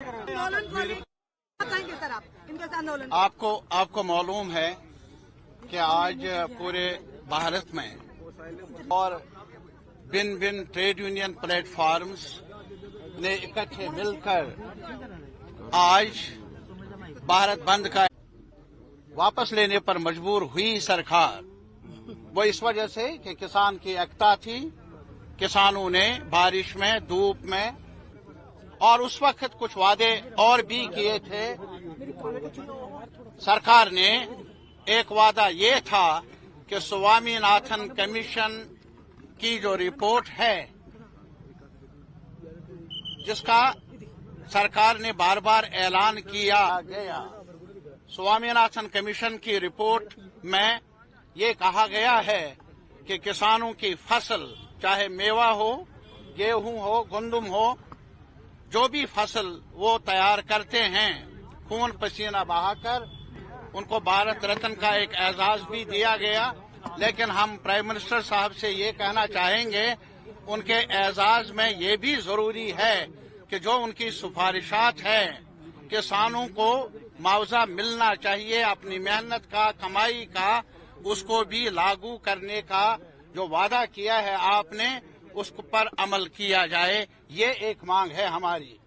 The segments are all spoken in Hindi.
सर आप इनके साथ आंदोलन आपको मालूम है कि आज पूरे भारत में और भिन्न ट्रेड यूनियन प्लेटफॉर्म्स ने इकट्ठे मिलकर आज भारत बंद का वापस लेने पर मजबूर हुई सरकार। वो इस वजह से कि किसान की एकता थी, किसानों ने बारिश में, धूप में और उस वक्त कुछ वादे और भी किए थे। सरकार ने एक वादा ये था कि स्वामीनाथन कमीशन की जो रिपोर्ट है, जिसका सरकार ने बार बार ऐलान किया गया, स्वामीनाथन कमीशन की रिपोर्ट में ये कहा गया है कि किसानों की फसल, चाहे मेवा हो, गेहूं हो, गंदम हो, जो भी फसल वो तैयार करते हैं खून पसीना बहाकर, उनको भारत रत्न का एक एजाज भी दिया गया। लेकिन हम प्राइम मिनिस्टर साहब से ये कहना चाहेंगे, उनके एजाज में ये भी जरूरी है कि जो उनकी सिफारिशात है, किसानों को मुआवजा मिलना चाहिए अपनी मेहनत का, कमाई का, उसको भी लागू करने का जो वादा किया है आपने, उस पर अमल किया जाए। ये एक मांग है हमारी।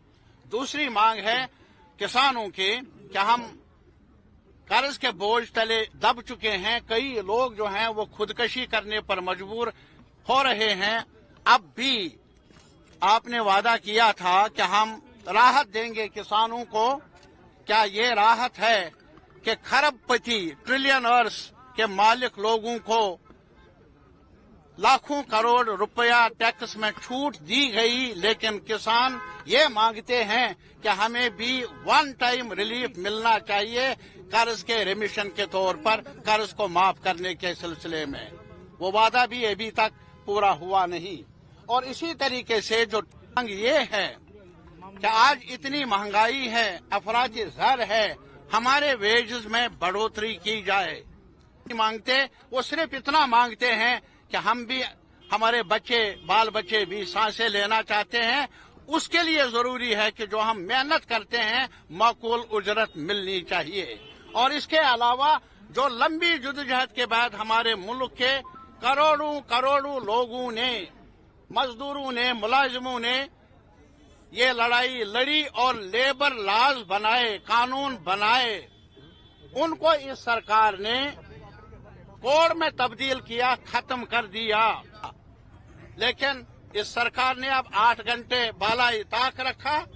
दूसरी मांग है किसानों की कि हम कर्ज के बोझ तले दब चुके हैं। कई लोग जो हैं वो खुदकशी करने पर मजबूर हो रहे हैं। अब भी आपने वादा किया था कि हम राहत देंगे किसानों को। क्या ये राहत है कि खरबपति ट्रिलियनर्स के मालिक लोगों को लाखों करोड़ रुपया टैक्स में छूट दी गई, लेकिन किसान ये मांगते हैं कि हमें भी वन टाइम रिलीफ मिलना चाहिए कर्ज के रिमिशन के तौर पर, कर्ज को माफ करने के सिलसिले में। वो वादा भी अभी तक पूरा हुआ नहीं। और इसी तरीके से जो मांग ये है कि आज इतनी महंगाई है, अफराती ज़र है, हमारे वेजेस में बढ़ोतरी की जाए। मांगते वो सिर्फ इतना मांगते हैं कि हम भी, हमारे बच्चे, बाल बच्चे भी सांसें लेना चाहते हैं। उसके लिए जरूरी है कि जो हम मेहनत करते हैं माकूल उजरत मिलनी चाहिए। और इसके अलावा जो लंबी जद्दोजहद के बाद हमारे मुल्क के करोड़ों लोगों ने, मजदूरों ने, मुलाजिमों ने ये लड़ाई लड़ी और लेबर लॉज बनाए, कानून बनाए, उनको इस सरकार ने कोड में तब्दील किया, खत्म कर दिया। लेकिन इस सरकार ने अब 8 घंटे बालाई ताक रखा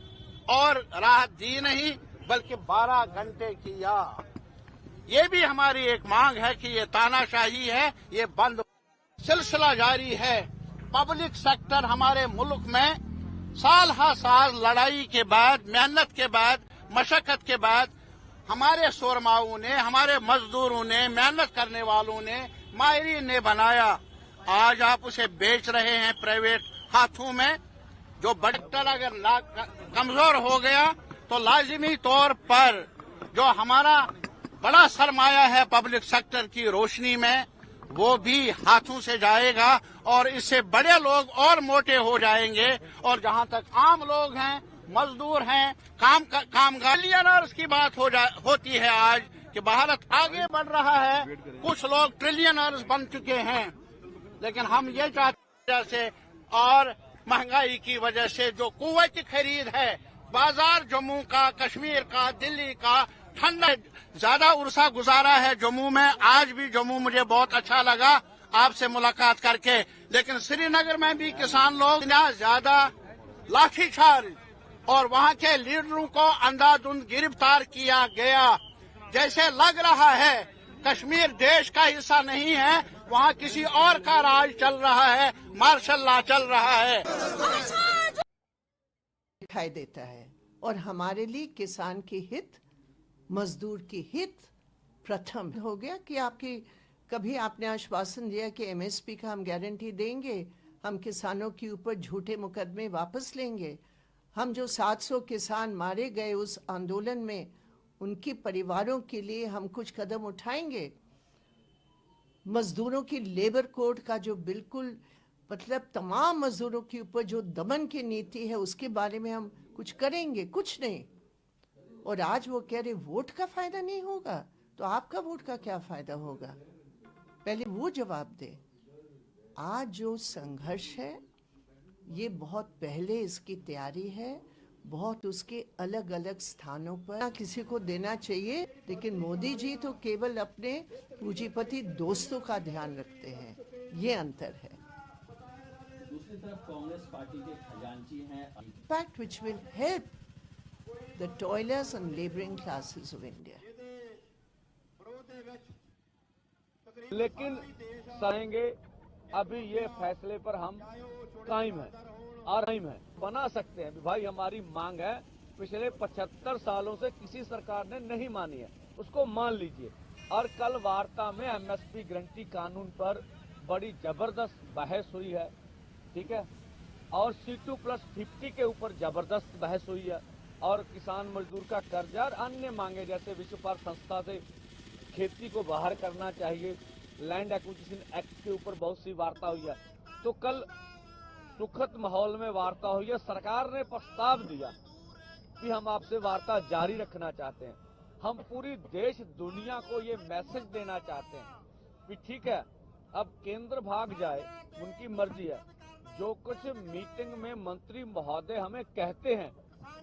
और राहत दी नहीं, बल्कि 12 घंटे किया। ये भी हमारी एक मांग है कि ये तानाशाही है, ये बंद। सिलसिला जारी है। पब्लिक सेक्टर हमारे मुल्क में साल हर साल लड़ाई के बाद, मेहनत के बाद, मशक्कत के बाद हमारे शोरमाओं ने, हमारे मजदूरों ने, मेहनत करने वालों ने, माहिरीन ने बनाया। आज आप उसे बेच रहे हैं प्राइवेट हाथों में। जो बजट अगर कमजोर हो गया तो लाजिमी तौर पर जो हमारा बड़ा सरमाया है पब्लिक सेक्टर की रोशनी में, वो भी हाथों से जाएगा और इससे बड़े लोग और मोटे हो जाएंगे। और जहां तक आम लोग हैं, मजदूर हैं, कामगार की बात होती है आज कि भारत आगे बढ़ रहा है, कुछ लोग ट्रिलियनर्स बन चुके हैं। लेकिन हम ये चाहते हैं से और महंगाई की वजह से जो कुव्वत की खरीद है, बाजार जम्मू का, कश्मीर का, दिल्ली का, ठंडा ज्यादा उर्सा गुजारा है जम्मू में। आज भी जम्मू मुझे बहुत अच्छा लगा आपसे मुलाकात करके। लेकिन श्रीनगर में भी किसान लोग ज्यादा लाठीचार्ज और वहां के लीडरों को अंधाधुंध गिरफ्तार किया गया। जैसे लग रहा है कश्मीर देश का हिस्सा नहीं है, वहां किसी और का राज चल रहा है, मार्शल लॉ चल रहा है। दिखाई देता है। और हमारे लिए किसान की हित, मजदूर की हित प्रथम हो गया। कि कभी आपने आश्वासन दिया कि एमएसपी का हम गारंटी देंगे, हम किसानों के ऊपर झूठे मुकदमे वापस लेंगे, हम जो 700 किसान मारे गए उस आंदोलन में, उनके परिवारों के लिए हम कुछ कदम उठाएंगे। मजदूरों की लेबर कोड का जो बिल्कुल मतलब तमाम मजदूरों के ऊपर जो दमन की नीति है उसके बारे में हम कुछ करेंगे? कुछ नहीं। और आज वो कह रहे वोट का फायदा नहीं होगा, तो आपका वोट का क्या फायदा होगा? पहले वो जवाब दे। आज जो संघर्ष है ये बहुत पहले इसकी तैयारी है, बहुत उसके अलग अलग स्थानों पर किसी को देना चाहिए, लेकिन मोदी जी तो केवल अपने पूंजीपति दोस्तों का ध्यान रखते हैं, ये अंतर है। दूसरी तरफ कांग्रेस पार्टी के खजांची हैं Impact which will help the toilers and laboring classes of India. लेकिन चाहेंगे अभी ये फैसले पर हम कायम है और कायम है, बना सकते हैं। भाई हमारी मांग है, पिछले 75 सालों से किसी सरकार ने नहीं मानी है, उसको मान लीजिए। और कल वार्ता में एमएसपी गारंटी कानून पर बड़ी जबरदस्त बहस हुई है, ठीक है, और C2+50 के ऊपर जबरदस्त बहस हुई है, और किसान मजदूर का कर्जा और अन्य मांगे जैसे विश्व व्यापार संस्था से खेती को बाहर करना चाहिए, लैंड एक्विजिशन एक्ट के ऊपर बहुत सी वार्ता हुई है। तो कल सुखद माहौल में वार्ता हुई है। सरकार ने प्रस्ताव दिया कि हम आपसे वार्ता जारी रखना चाहते हैं। हम पूरी देश दुनिया को ये मैसेज देना चाहते हैं कि ठीक है, अब केंद्र भाग जाए, उनकी मर्जी है। जो कुछ मीटिंग में मंत्री महोदय हमें कहते हैं,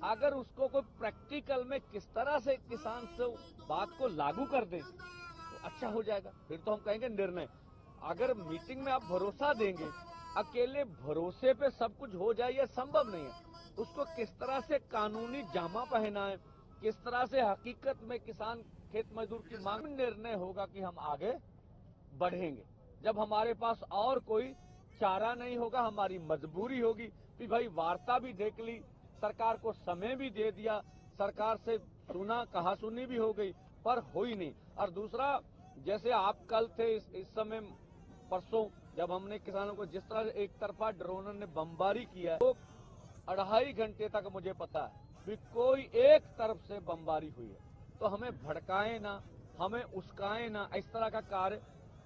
अगर उसको कोई प्रैक्टिकल में किस तरह से किसान से बात को लागू कर दे तो अच्छा हो जाएगा। फिर तो हम कहेंगे निर्णय। अगर मीटिंग में आप भरोसा देंगे, अकेले भरोसे पे सब कुछ हो जाए ये संभव नहीं है। उसको किस तरह से कानूनी जामा पहना है, किस तरह से हकीकत में किसान खेत मजदूर की मांग, निर्णय होगा कि हम आगे बढ़ेंगे। जब हमारे पास और कोई चारा नहीं होगा, हमारी मजबूरी होगी कि भाई वार्ता भी देख ली, सरकार को समय भी दे दिया, सरकार से सुना, कहा सुनी भी हो गई, पर हो ही नहीं। और दूसरा, जैसे आप कल थे इस समय परसों जब हमने किसानों को जिस तरह एक तरफा ड्रोन ने बमबारी किया, तो 2.5 घंटे तक मुझे पता है कि कोई एक तरफ से बमबारी हुई है। तो हमें भड़काएं ना, हमें उस्काएं ना, इस तरह का कार्य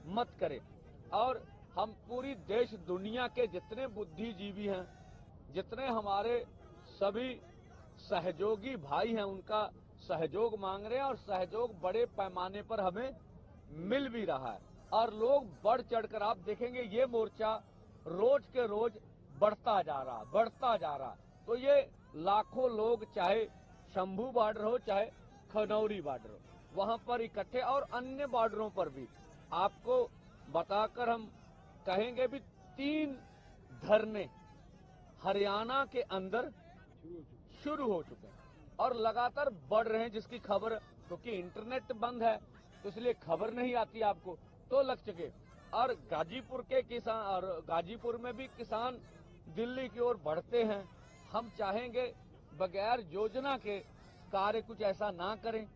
मत करें। और हम पूरी देश दुनिया के जितने बुद्धिजीवी हैं, जितने हमारे सभी सहयोगी भाई हैं, उनका सहयोग मांग रहे हैं, और सहयोग बड़े पैमाने पर हमें मिल भी रहा है। और लोग बढ़ चढ़कर, आप देखेंगे ये मोर्चा रोज के रोज बढ़ता जा रहा। तो ये लाखों लोग, चाहे शंभू बॉर्डर हो, चाहे खनौरी बॉर्डर हो, वहां पर इकट्ठे, और अन्य बॉर्डरों पर भी आपको बताकर हम कहेंगे भी 3 धरने हरियाणा के अंदर शुरू हो चुके हैं और लगातार बढ़ रहे हैं, जिसकी खबर, क्योंकि इंटरनेट बंद है तो इसलिए खबर नहीं आती आपको, तो लग चुके। और गाजीपुर के किसान, और गाजीपुर में भी किसान दिल्ली की ओर बढ़ते हैं। हम चाहेंगे बगैर योजना के कार्य कुछ ऐसा ना करें,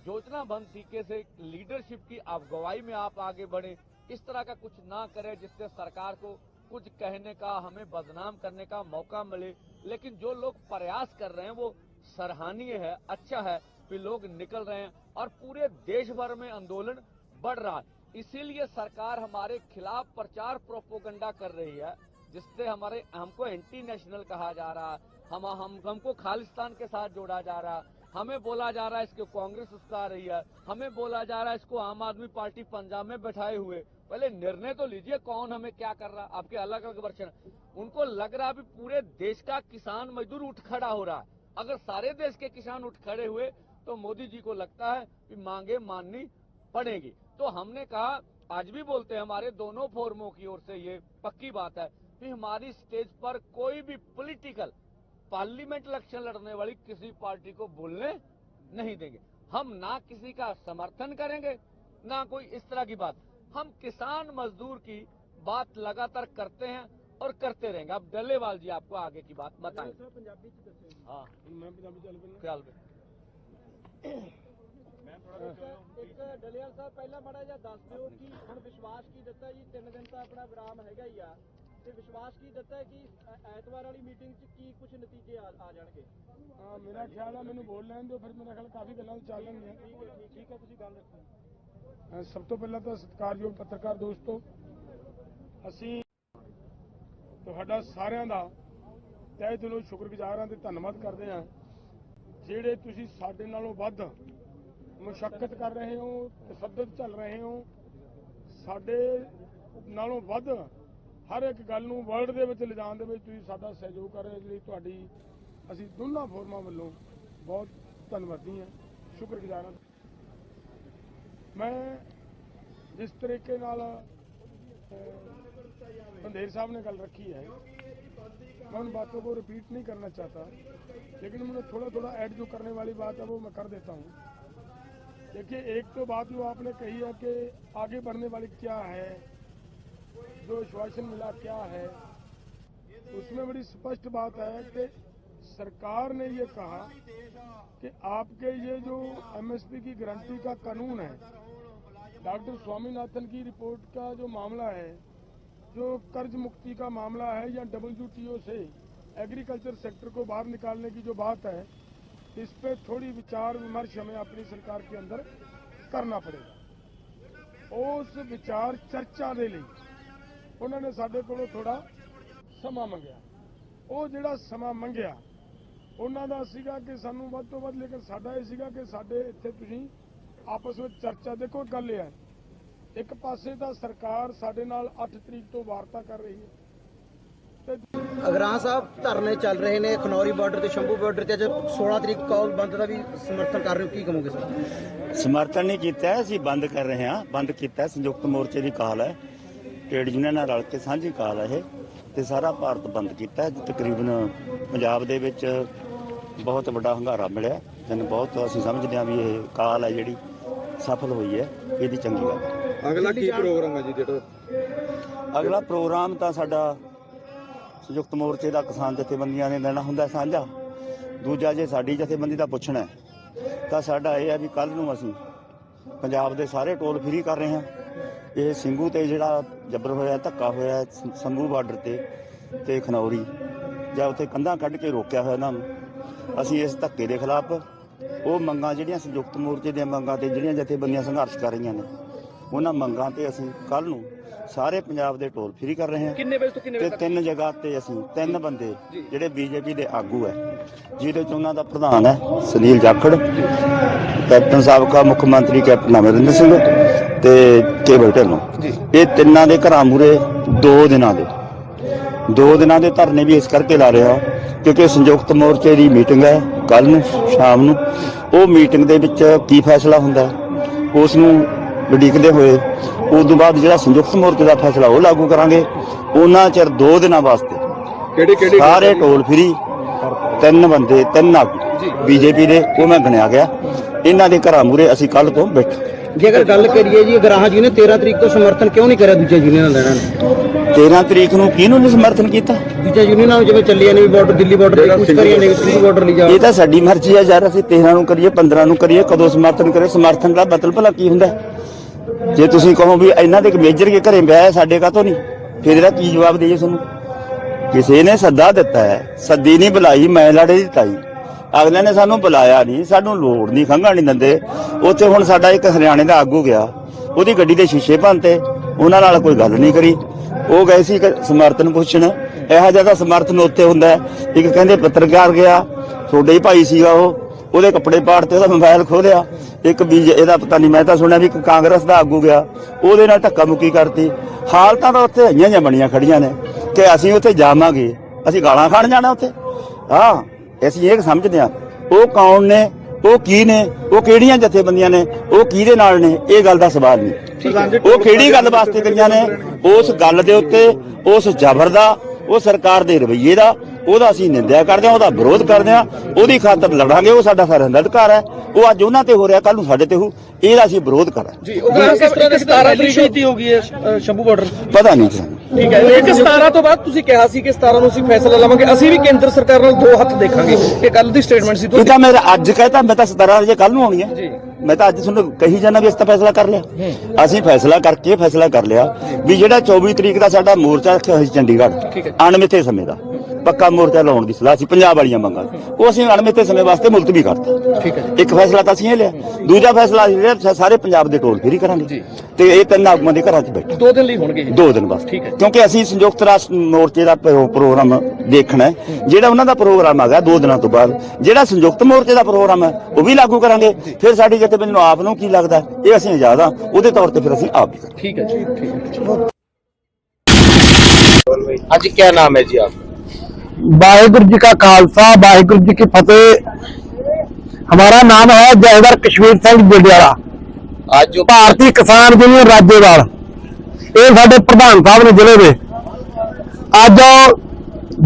योजनाबद्ध तरीके से लीडरशिप की अगुवाई में आप आगे बढ़े, इस तरह का कुछ ना करें जिससे सरकार को कुछ कहने का, हमें बदनाम करने का मौका मिले। लेकिन जो लोग प्रयास कर रहे हैं वो सराहनीय है, अच्छा है कि लोग निकल रहे हैं और पूरे देश भर में आंदोलन बढ़ रहा है। इसीलिए सरकार हमारे खिलाफ प्रचार प्रोपोगंडा कर रही है, जिससे हमको एंटी नेशनल कहा जा रहा है, हमको खालिस्तान के साथ जोड़ा जा रहा है, हमें बोला जा रहा है इसको कांग्रेस उस्का रही है, हमें बोला जा रहा है इसको आम आदमी पार्टी पंजाब में बैठाए हुए। पहले निर्णय तो लीजिए कौन हमें क्या कर रहा है। आपके अलग अलग वर्षन, उनको लग रहा है पूरे देश का किसान मजदूर उठ खड़ा हो रहा है। अगर सारे देश के किसान उठ खड़े हुए तो मोदी जी को लगता है कि मांगे माननी पड़ेगी। तो हमने कहा, आज भी बोलते हैं, हमारे दोनों फोरमों की ओर से ये पक्की बात है कि हमारी स्टेज पर कोई भी पॉलिटिकल पार्लियामेंट इलेक्शन लड़ने वाली किसी पार्टी को बोलने नहीं देंगे। हम ना किसी का समर्थन करेंगे, ना कोई इस तरह की बात। हम किसान मजदूर की बात लगातार करते हैं और करते रहेंगे। अब डलेवाल जी आपको आगे की बात बताएं। हाँ, ख्याल में ਇੱਕ ਡਲਿਆਲ ਸਾਹਿਬ ਪਹਿਲਾਂ ਮਾੜਾ ਜਿਹਾ ਦੱਸ ਦਿਓ ਕਿ ਹੁਣ ਵਿਸ਼ਵਾਸ ਕੀ ਦਿੱਤਾ ਜੀ, 3 ਦਿਨ ਤਾਂ ਆਪਣਾ ਵਿਰਾਮ ਹੈਗਾ ਹੀ ਆ, ਤੇ ਵਿਸ਼ਵਾਸ ਕੀ ਦਿੱਤਾ ਹੈ ਕਿ ਐਤਵਾਰ ਵਾਲੀ ਮੀਟਿੰਗ 'ਚ ਕੀ ਕੁਝ ਨਤੀਜੇ ਆ ਜਾਣਗੇ? ਹਾਂ, ਮੇਰਾ ਖਿਆਲ ਆ, ਮੈਨੂੰ ਬੋਲ ਲੈਣ ਦਿਓ, ਫਿਰ ਮੇਰਾ ਖਿਆਲ ਕਾਫੀ ਗੱਲਾਂ ਚੱਲਣਗੀਆਂ। ਠੀਕ ਹੈ, ਤੁਸੀਂ ਗੱਲ ਰੱਖੋ। ਸਭ ਤੋਂ ਪਹਿਲਾਂ ਤਾਂ ਸਤਿਕਾਰਯੋਗ ਪੱਤਰਕਾਰ ਦੋਸਤੋ, ਅਸੀਂ ਤੁਹਾਡਾ ਸਾਰਿਆਂ ਦਾ ਤਹਿ ਦਿਲੋਂ ਸ਼ੁਕਰਗੁਜ਼ਾਰ ਹਾਂ ਤੇ ਧੰਨਵਾਦ ਕਰਦੇ ਹਾਂ ਜਿਹੜੇ ਤੁਸੀਂ ਸਾਡੇ ਨਾਲੋਂ ਵੱਧ ਮੁਸ਼ੱਕਤ ਕਰ ਰਹੇ ਹੋ, ਤਸੱਦਦ ਚੱਲ ਰਹੇ ਹੋ, ਸਾਡੇ ਨਾਲੋਂ ਵੱਧ ਹਰ ਇੱਕ ਗੱਲ ਨੂੰ ਵਰਲਡ ਦੇ ਵਿੱਚ ਲਿਜਾਣ ਦੇ ਵਿੱਚ ਤੁਸੀਂ ਸਾਡਾ ਸਹਿਯੋਗ ਕਰ ਰਹੇ ਹੋ। ਇਸ ਲਈ ਤੁਹਾਡੀ ਅਸੀਂ ਦੋਨਾਂ ਫੋਰਮਾਂ ਵੱਲੋਂ ਬਹੁਤ ਧੰਨਵਾਦੀ ਹਾਂ, ਸ਼ੁਕਰਗੁਜ਼ਾਰ ਹਾਂ। ਮੈਂ ਜਿਸ ਤਰੀਕੇ ਨਾਲ बंदेर साहब ने गल रखी है, मैं उन बातों को रिपीट नहीं करना चाहता, लेकिन मैंने थोड़ा थोड़ा ऐड जो करने वाली बात है वो मैं कर देता हूँ। देखिए, एक तो बात जो आपने कही है कि आगे बढ़ने वाली क्या है, जो आश्वासन मिला क्या है, उसमें बड़ी स्पष्ट बात है कि सरकार ने ये कहा कि आपके ये जो MSP की गारंटी का कानून है, डॉक्टर स्वामीनाथन की रिपोर्ट का जो मामला है, जो कर्ज मुक्ति का मामला है, या WTO से एग्रीकल्चर सेक्टर को बाहर निकालने की जो बात है, इस पे थोड़ी विचार विमर्श हमें अपनी सरकार के अंदर करना पड़ेगा। उस विचार चर्चा दे लिए उन्होंने साडे कोलों थोड़ा समा मंगिया। वो जिहड़ा समा मंगिया उन्हां दा सीगा कि सानू वध तो वध, लेकिन साडा ये सीगा कि साडे इत्थे तुसीं आपस में चर्चा। देखो, गल ये है, एक पासे तो सरकार साडे नाल 8 तरीक तो वार्ता कर रही है। ਅਗਰਾਂ ਸਾਹਿਬ ਧਰਨੇ ਚੱਲ ਰਹੇ ਨੇ ਖਨੌਰੀ ਬਾਰਡਰ ਤੇ ਸ਼ੰਭੂ ਬਾਰਡਰ ਤੇ, ਅੱਜ 16 ਤਰੀਕ ਕੌਲ ਬੰਦ ਦਾ ਵੀ ਸਮਰਥਨ ਕਰ ਰਹੇ ਹੋ, ਕੀ ਕਹੋਗੇ ਸਰ? ਸਮਰਥਨ ਨਹੀਂ ਕੀਤਾ, ਅਸੀਂ ਬੰਦ ਕਰ ਰਹੇ ਹਾਂ। ਬੰਦ ਕੀਤਾ ਸੰਯੁਕਤ ਮੋਰਚੇ ਦੀ ਕਾਲ ਹੈ, ਟ੍ਰੇਡ ਯੂਨੀਅਨ ਨਾਲ ਰਲ ਕੇ ਸਾਂਝੀ ਕਾਲ ਹੈ ਇਹ, ਤੇ ਸਾਰਾ ਭਾਰਤ ਬੰਦ ਕੀਤਾ। ਤਕਰੀਬਨ ਪੰਜਾਬ ਦੇ ਵਿੱਚ ਬਹੁਤ ਵੱਡਾ ਹੰਗਾਰਾ ਮਿਲਿਆ, ਮੈਨੂੰ ਬਹੁਤ ਅਸੀਂ ਸਮਝਦੇ ਹਾਂ ਵੀ ਇਹ ਕਾਲ ਹੈ ਜਿਹੜੀ ਸਫਲ ਹੋਈ ਹੈ, ਇਹਦੀ ਚੰਗੀ ਗੱਲ ਹੈ। ਅਗਲਾ ਕੀ ਪ੍ਰੋਗਰਾਮ ਹੈ ਜੀ ਜਿਹੜਾ? ਅਗਲਾ ਪ੍ਰੋਗਰਾਮ ਤਾਂ ਸਾਡਾ ਸੰਯੁਕਤ ਮੋਰਚੇ ਦਾ ਕਿਸਾਨ ਜਥੇਬੰਦੀਆਂ ਨੇ ਦੇਣਾ ਹੁੰਦਾ ਸਾਂਝਾ। ਦੂਜਾ, ਜੇ ਸਾਡੀ ਜਥੇਬੰਦੀ ਦਾ ਪੁੱਛਣਾ ਤਾਂ ਸਾਡਾ ਇਹ ਹੈ ਵੀ ਕੱਲ ਨੂੰ ਅਸੀਂ ਪੰਜਾਬ ਦੇ ਸਾਰੇ ਟੋਲ ਫ੍ਰੀ ਕਰ ਰਹੇ ਹਾਂ। ਇਹ ਸਿੰਘੂ ਤੇ ਜਿਹੜਾ ਜਬਰ ਹੋਇਆ, ਧੱਕਾ ਹੋਇਆ ਸੰਭੂ ਬਾਰਡਰ ਤੇ ਖਨੌਰੀ, ਜਾਂ ਉੱਥੇ ਕੰਧਾਂ ਕੱਢ ਕੇ ਰੋਕਿਆ ਹੋਇਆ ਇਹਨਾਂ ਨੂੰ, ਅਸੀਂ ਇਸ ਧੱਕੇ ਦੇ ਖਿਲਾਫ ਉਹ ਮੰਗਾਂ ਜਿਹੜੀਆਂ ਸੰਯੁਕਤ ਮੋਰਚੇ ਦੀਆਂ ਮੰਗਾਂ ਤੇ ਜਿਹੜੀਆਂ ਜਥੇਬੰਦੀਆਂ ਸੰਘਰਸ਼ ਕਰ ਰਹੀਆਂ ਨੇ, ਉਹਨਾਂ ਮੰਗਾਂ ਤੇ ਅਸੀਂ ਕੱਲ ਨੂੰ ਸਾਰੇ ਪੰਜਾਬ ਦੇ ਟੋਲ ਫ੍ਰੀ ਕਰ ਰਹੇ ਹਾਂ। ਕਿੰਨੇ ਵਜੇ ਤੋਂ ਕਿੰਨੇ ਵਜੇ ਤੱਕ? 3 ਜਗ੍ਹਾ ਤੇ ਅਸੀਂ 3 ਬੰਦੇ ਜਿਹੜੇ BJP ਦੇ ਆਗੂ ਹੈ, ਜਿਹਦੇ ਚ ਉਹਨਾਂ ਦਾ ਪ੍ਰਧਾਨ ਹੈ ਸੁਨੀਲ ਜਾਖੜ, ਕੈਪਟਨ ਸਾਬਕਾ ਮੁੱਖ ਮੰਤਰੀ ਕੈਪਟਨ ਅਮਰਿੰਦਰ ਸਿੰਘ ਤੇ ਕੇਵਲ ਢਿੱਲੋਂ, ਇਹ ਤਿੰਨਾਂ ਦੇ ਘਰਾਂ ਮੂਹਰੇ 2 ਦਿਨਾਂ ਦੇ ਧਰਨੇ ਵੀ ਇਸ ਕਰਕੇ ਲਾ ਰਿਹਾ ਕਿਉਂਕਿ ਸੰਯੁਕਤ ਮੋਰਚੇ ਦੀ ਮੀਟਿੰਗ ਹੈ ਕੱਲ ਨੂੰ ਸ਼ਾਮ ਨੂੰ। ਉਹ ਮੀਟਿੰਗ ਦੇ ਵਿੱਚ ਕੀ ਫੈਸਲਾ ਹੁੰਦਾ ਉਸ ਨੂੰ ਉਡੀਕਦੇ ਹੋਏ ਉਸ ਤੋਂ ਬਾਅਦ ਜਿਹੜਾ ਸੰਯੁਕਤ ਮੋਰਚੇ ਦਾ ਫੈਸਲਾ ਉਹ ਲਾਗੂ ਕਰਾਂਗੇ। ਉਹਨਾਂ ਚਿਰ 2 ਦਿਨਾਂ ਵਾਸਤੇ ਸਾਰੇ ਟੋਲ ਫ੍ਰੀ। 3 ਬੰਦੇ 3 ਆਗੂ BJP ਦੇ, ਉਹ ਮੈਂ ਗਿਣਿਆ ਗਿਆ, ਇਹਨਾਂ ਦੇ ਘਰਾਂ ਮੂਹਰੇ ਅਸੀਂ ਕੱਲ ਤੋਂ ਬੈਠੇ। ਜੇ ਅਗਰ ਗੱਲ ਕਰੀਏ ਜੀ, ਗਰਾਹਾਂ ਜੀ ਨੇ 13 ਤਰੀਕ ਤੋਂ ਸਮਰਥਨ ਕਿਉਂ ਨਹੀਂ ਕਰਿਆ ਦੂਜੇ ਯੂਨੀਅਨਾਂ ਲੈਣਾ ਨੇ? 13 ਤਰੀਕ ਨੂੰ ਕਿਹਨੂੰ ਨਹੀਂ ਸਮਰਥਨ ਕੀਤਾ? ਦੂਜੇ ਯੂਨੀਅਨਾਂ ਨੂੰ ਜਿਵੇਂ ਚੱਲੀਆਂ ਨੇ ਬਾਰਡਰ, ਦਿੱਲੀ ਬਾਰਡਰ ਤੇ ਕੁਝ ਕਰੀਆਂ ਨੇ, ਸੰਭੂ ਬਾਰਡਰ ਲਈ ਜਾ। ਇਹ ਤਾਂ ਸਾਡੀ ਮਰਜ਼ੀ ਹੈ ਯਾਰ, ਅਸੀਂ 13 ਨੂੰ ਕਰੀਏ 15 ਨੂੰ ਕਰੀਏ, ਕਦੋਂ ਸਮਰਥਨ ਕਰੇ। ਸਮਰਥਨ ਦਾ ਮਤਲਬ ਭਲਾ ਕੀ ਹੁੰਦਾ? ਜੇ ਤੁਸੀਂ ਕਹੋ ਵੀ ਇਹਨਾਂ ਦੇ ਮੇਜਰ ਕੇ ਘਰੇ ਵਿਆਹ ਸਾਡੇ ਕਾਹਤੋਂ ਨਹੀਂ, ਫਿਰ ਇਹਦਾ ਕੀ ਜਵਾਬ ਦੇਈਏ ਤੁਹਾਨੂੰ? ਕਿਸੇ ਨੇ ਸੱਦਾ ਦਿੱਤਾ ਹੈ, ਸੱਦੀ ਨਹੀਂ ਬੁਲਾਈ, ਮੈਂ ਲਾੜੇ ਦੀ ਤਾਈ, ਅਗਲੇ ਨੇ ਸਾਨੂੰ ਬੁਲਾਇਆ ਨਹੀਂ, ਸਾਨੂੰ ਲੋੜ ਨਹੀਂ, ਖੰਘਣ ਨਹੀਂ ਦਿੰਦੇ। ਉੱਥੇ ਹੁਣ ਸਾਡਾ ਇੱਕ ਹਰਿਆਣੇ ਦਾ ਆਗੂ ਗਿਆ, ਉਹਦੀ ਗੱਡੀ ਦੇ ਸ਼ੀਸ਼ੇ ਭੰਨਤੇ, ਉਹਨਾਂ ਨਾਲ ਕੋਈ ਗੱਲ ਨਹੀਂ ਕਰੀ। ਉਹ ਗਏ ਸੀ ਸਮਰਥਨ ਪੁੱਛਣ, ਇਹੋ ਜਿਹਾ ਤਾਂ ਸਮਰਥਨ ਉੱਥੇ ਹੁੰਦਾ। ਇੱਕ ਕਹਿੰਦੇ ਪੱਤਰਕਾਰ ਗਿਆ, ਤੁਹਾਡੇ ਹੀ ਭਾਈ ਸੀਗਾ ਉਹ, ਉਹਦੇ ਕੱਪੜੇ ਪਾੜਤੇ, ਉਹਦਾ ਮੋਬਾਈਲ ਖੋਲਿਆ। ਇੱਕ ਇਹਦਾ ਪਤਾ ਨਹੀਂ, ਮੈਂ ਤਾਂ ਸੁਣਿਆ ਵੀ ਇੱਕ ਕਾਂਗਰਸ ਦਾ ਆਗੂ ਗਿਆ, ਉਹਦੇ ਨਾਲ ਧੱਕਾ ਮੁੱਕੀ ਕਰਤੀ। ਹਾਲਤਾਂ ਤਾਂ ਉੱਥੇ ਆਈਆਂ ਜਾਂ ਬਣੀਆਂ ਖੜੀਆਂ ਨੇ ਕਿ ਅਸੀਂ ਉੱਥੇ ਜਾਵਾਂਗੇ, ਅਸੀਂ ਗਾਲਾਂ ਖਾਣ ਜਾਣਾ ਉੱਥੇ। ਹਾਂ, ਅਸੀਂ ਇਹ ਸਮਝਦੇ ਹਾਂ ਉਹ ਕੌਣ ਨੇ, ਉਹ ਕੀ ਨੇ, ਉਹ ਕਿਹੜੀਆਂ ਜਥੇਬੰਦੀਆਂ ਨੇ, ਉਹ ਕਿਹਦੇ ਨਾਲ ਨੇ, ਇਹ ਗੱਲ ਦਾ ਸਵਾਲ ਨਹੀਂ। ਉਹ ਕਿਹੜੀ ਗੱਲ ਵਾਸਤੇ ਗਈਆਂ ਨੇ, ਉਸ ਗੱਲ ਦੇ ਉੱਤੇ, ਉਸ ਜ਼ਬਰ ਦਾ, ਉਹ ਸਰਕਾਰ ਦੇ ਰਵੱਈਏ ਦਾ, ਉਹਦਾ ਅਸੀਂ ਨਿੰਦਿਆ ਕਰਦੇ ਹਾਂ, ਉਹਦਾ ਵਿਰੋਧ ਕਰਦੇ ਹਾਂ, ਉਹਦੀ ਖਾਤਰ ਲੜਾਂਗੇ। ਉਹ ਸਾਡਾ ਸਾਰਿਆਂ ਦਾ ਅਧਿਕਾਰ ਹੈ। ਉਹ ਅੱਜ ਉਹਨਾਂ ਤੇ ਹੋ ਰਿਹਾ, ਕੱਲ ਨੂੰ ਸਾਡੇ ਤੇ ਹੋ, ਇਹਦਾ ਅਸੀਂ ਵਿਰੋਧ ਕਰਾਂਗੇ ਜੀ। ਉਹ ਕਿਸ ਤਰ੍ਹਾਂ ਦੀ 17 ਤਰੀਕ ਕੀਤੀ ਹੋਗੀ ਹੈ ਸ਼ੰਭੂ ਬਾਰਡਰ? ਪਤਾ ਨਹੀਂ ਸਾਨੂੰ। ਠੀਕ ਹੈ, ਇੱਕ 17 ਤੋਂ ਬਾਅਦ ਤੁਸੀਂ ਕਿਹਾ ਸੀ ਕਿ 17 ਨੂੰ ਅਸੀਂ ਫੈਸਲਾ ਲਵਾਂਗੇ, ਅਸੀਂ ਵੀ ਕੇਂਦਰ ਸਰਕਾਰ ਨਾਲ 2 ਹੱਥ ਦੇਖਾਂਗੇ, ਇਹ ਕੱਲ ਦੀ ਸਟੇਟਮੈਂਟ ਸੀ। ਇਹ ਤਾਂ ਮੈਂ ਅੱਜ ਕਹਿਤਾ, ਮੈਂ ਤਾਂ 17 ਵਜੇ ਕੱਲ ਨੂੰ ਆਉਣੀ ਹੈ। ਮੈਂ ਤਾਂ ਅੱਜ ਤੁਹਾਨੂੰ ਕਹੀ ਜਾਣਾ ਵੀ ਅਸੀਂ ਤਾਂ ਫੈਸਲਾ ਕਰ ਲਿਆ। ਅਸੀਂ ਫੈਸਲਾ ਕਰ ਲਿਆ ਵੀ ਜਿਹੜਾ 24 ਤਰੀਕ ਦਾ ਸਾਡਾ ਮੋਰਚਾ ਰੱਖਿਆ ਹੋਇਆ ਸੀ ਚੰਡੀਗੜ੍ਹ, ਅਣਮਿੱਥੇ ਸਮੇਂ ਦਾ, ਪੱਕਾ ਮੋਰਚਾ ਲਾਉਣ ਦੀ ਸਲਾਹ ਸੀ ਪੰਜਾਬ ਵਾਲੀਆਂ ਮੰਗਾਂ ਉਹ ਅਸੀਂ ਅਣਮਿੱਥੇ ਸਮੇਂ ਵਾਸਤੇ ਮੁਲਤਵੀ ਕਰਤਾ। ਠੀਕ ਹੈ ਇੱਕ ਫੈਸਲਾ ਤਾਂ ਅਸੀਂ ਇਹ ਲਿਆ, ਦੂਜਾ ਫੈਸਲਾ ਅਸੀਂ ਲਿਆ ਸਾਰੇ ਪੰਜਾਬ ਦੇ ਟੋਲ ਫੇਰੀ ਕਰਾਂਗੇ ਤੇ ਇਹ 3 ਆਗੂਆਂ ਦੇ ਘਰਾਂ 'ਚ ਬੈਠੇ 2 ਦਿਨ ਲਈ ਹੋਣਗੇ ਜੀ। 2 ਦਿਨ ਬਸ, ਠੀਕ ਹੈ। ਕਿਉਂਕਿ ਅਸੀਂ ਸੰਯੁਕਤ ਰਾਸ਼ਟਰ ਮੋਰਚੇ ਦਾ ਪ੍ਰੋਗਰਾਮ ਦੇਖਣਾ ਹੈ। ਜਿਹੜਾ ਉਹਨਾਂ ਦਾ ਪ੍ਰੋਗਰਾਮ ਹੈਗਾ 2 ਦਿਨਾਂ ਤੋਂ ਬਾਅਦ ਜਿਹੜਾ ਸੰਯੁਕਤ ਮੋਰਚੇ ਦਾ ਪ੍ਰੋਗਰਾਮ ਹੈ ਉਹ ਵੀ ਲਾਗੂ ਕਰਾਂਗੇ। ਫਿਰ ਸਾਡੀ ਜਥੇਬੰਦੀ ਨੂੰ ਆਪ ਨੂੰ ਕੀ ਲੱਗਦਾ ਇਹ ਅਸੀਂ ਆਜ਼ਾਦ ਹਾਂ, ਉਹਦੇ ਤੌਰ ਤੇ ਫਿਰ ਅਸੀਂ ਆਪ ਵੀ ਕਰਾਂਗੇ। ठीक है जी, ठीक है। हाँ जी, क्या नाम है जी आप? वाहिगुरु जी का खालसा वाहिगुरु जी की फतेह। हमारा नाम है जहदार कश्मीर सिंह जंडियाला, आज जो भारतीय किसान यूनियन राज्यवाल, ये साडे प्रधान साहब ने जिले में। आज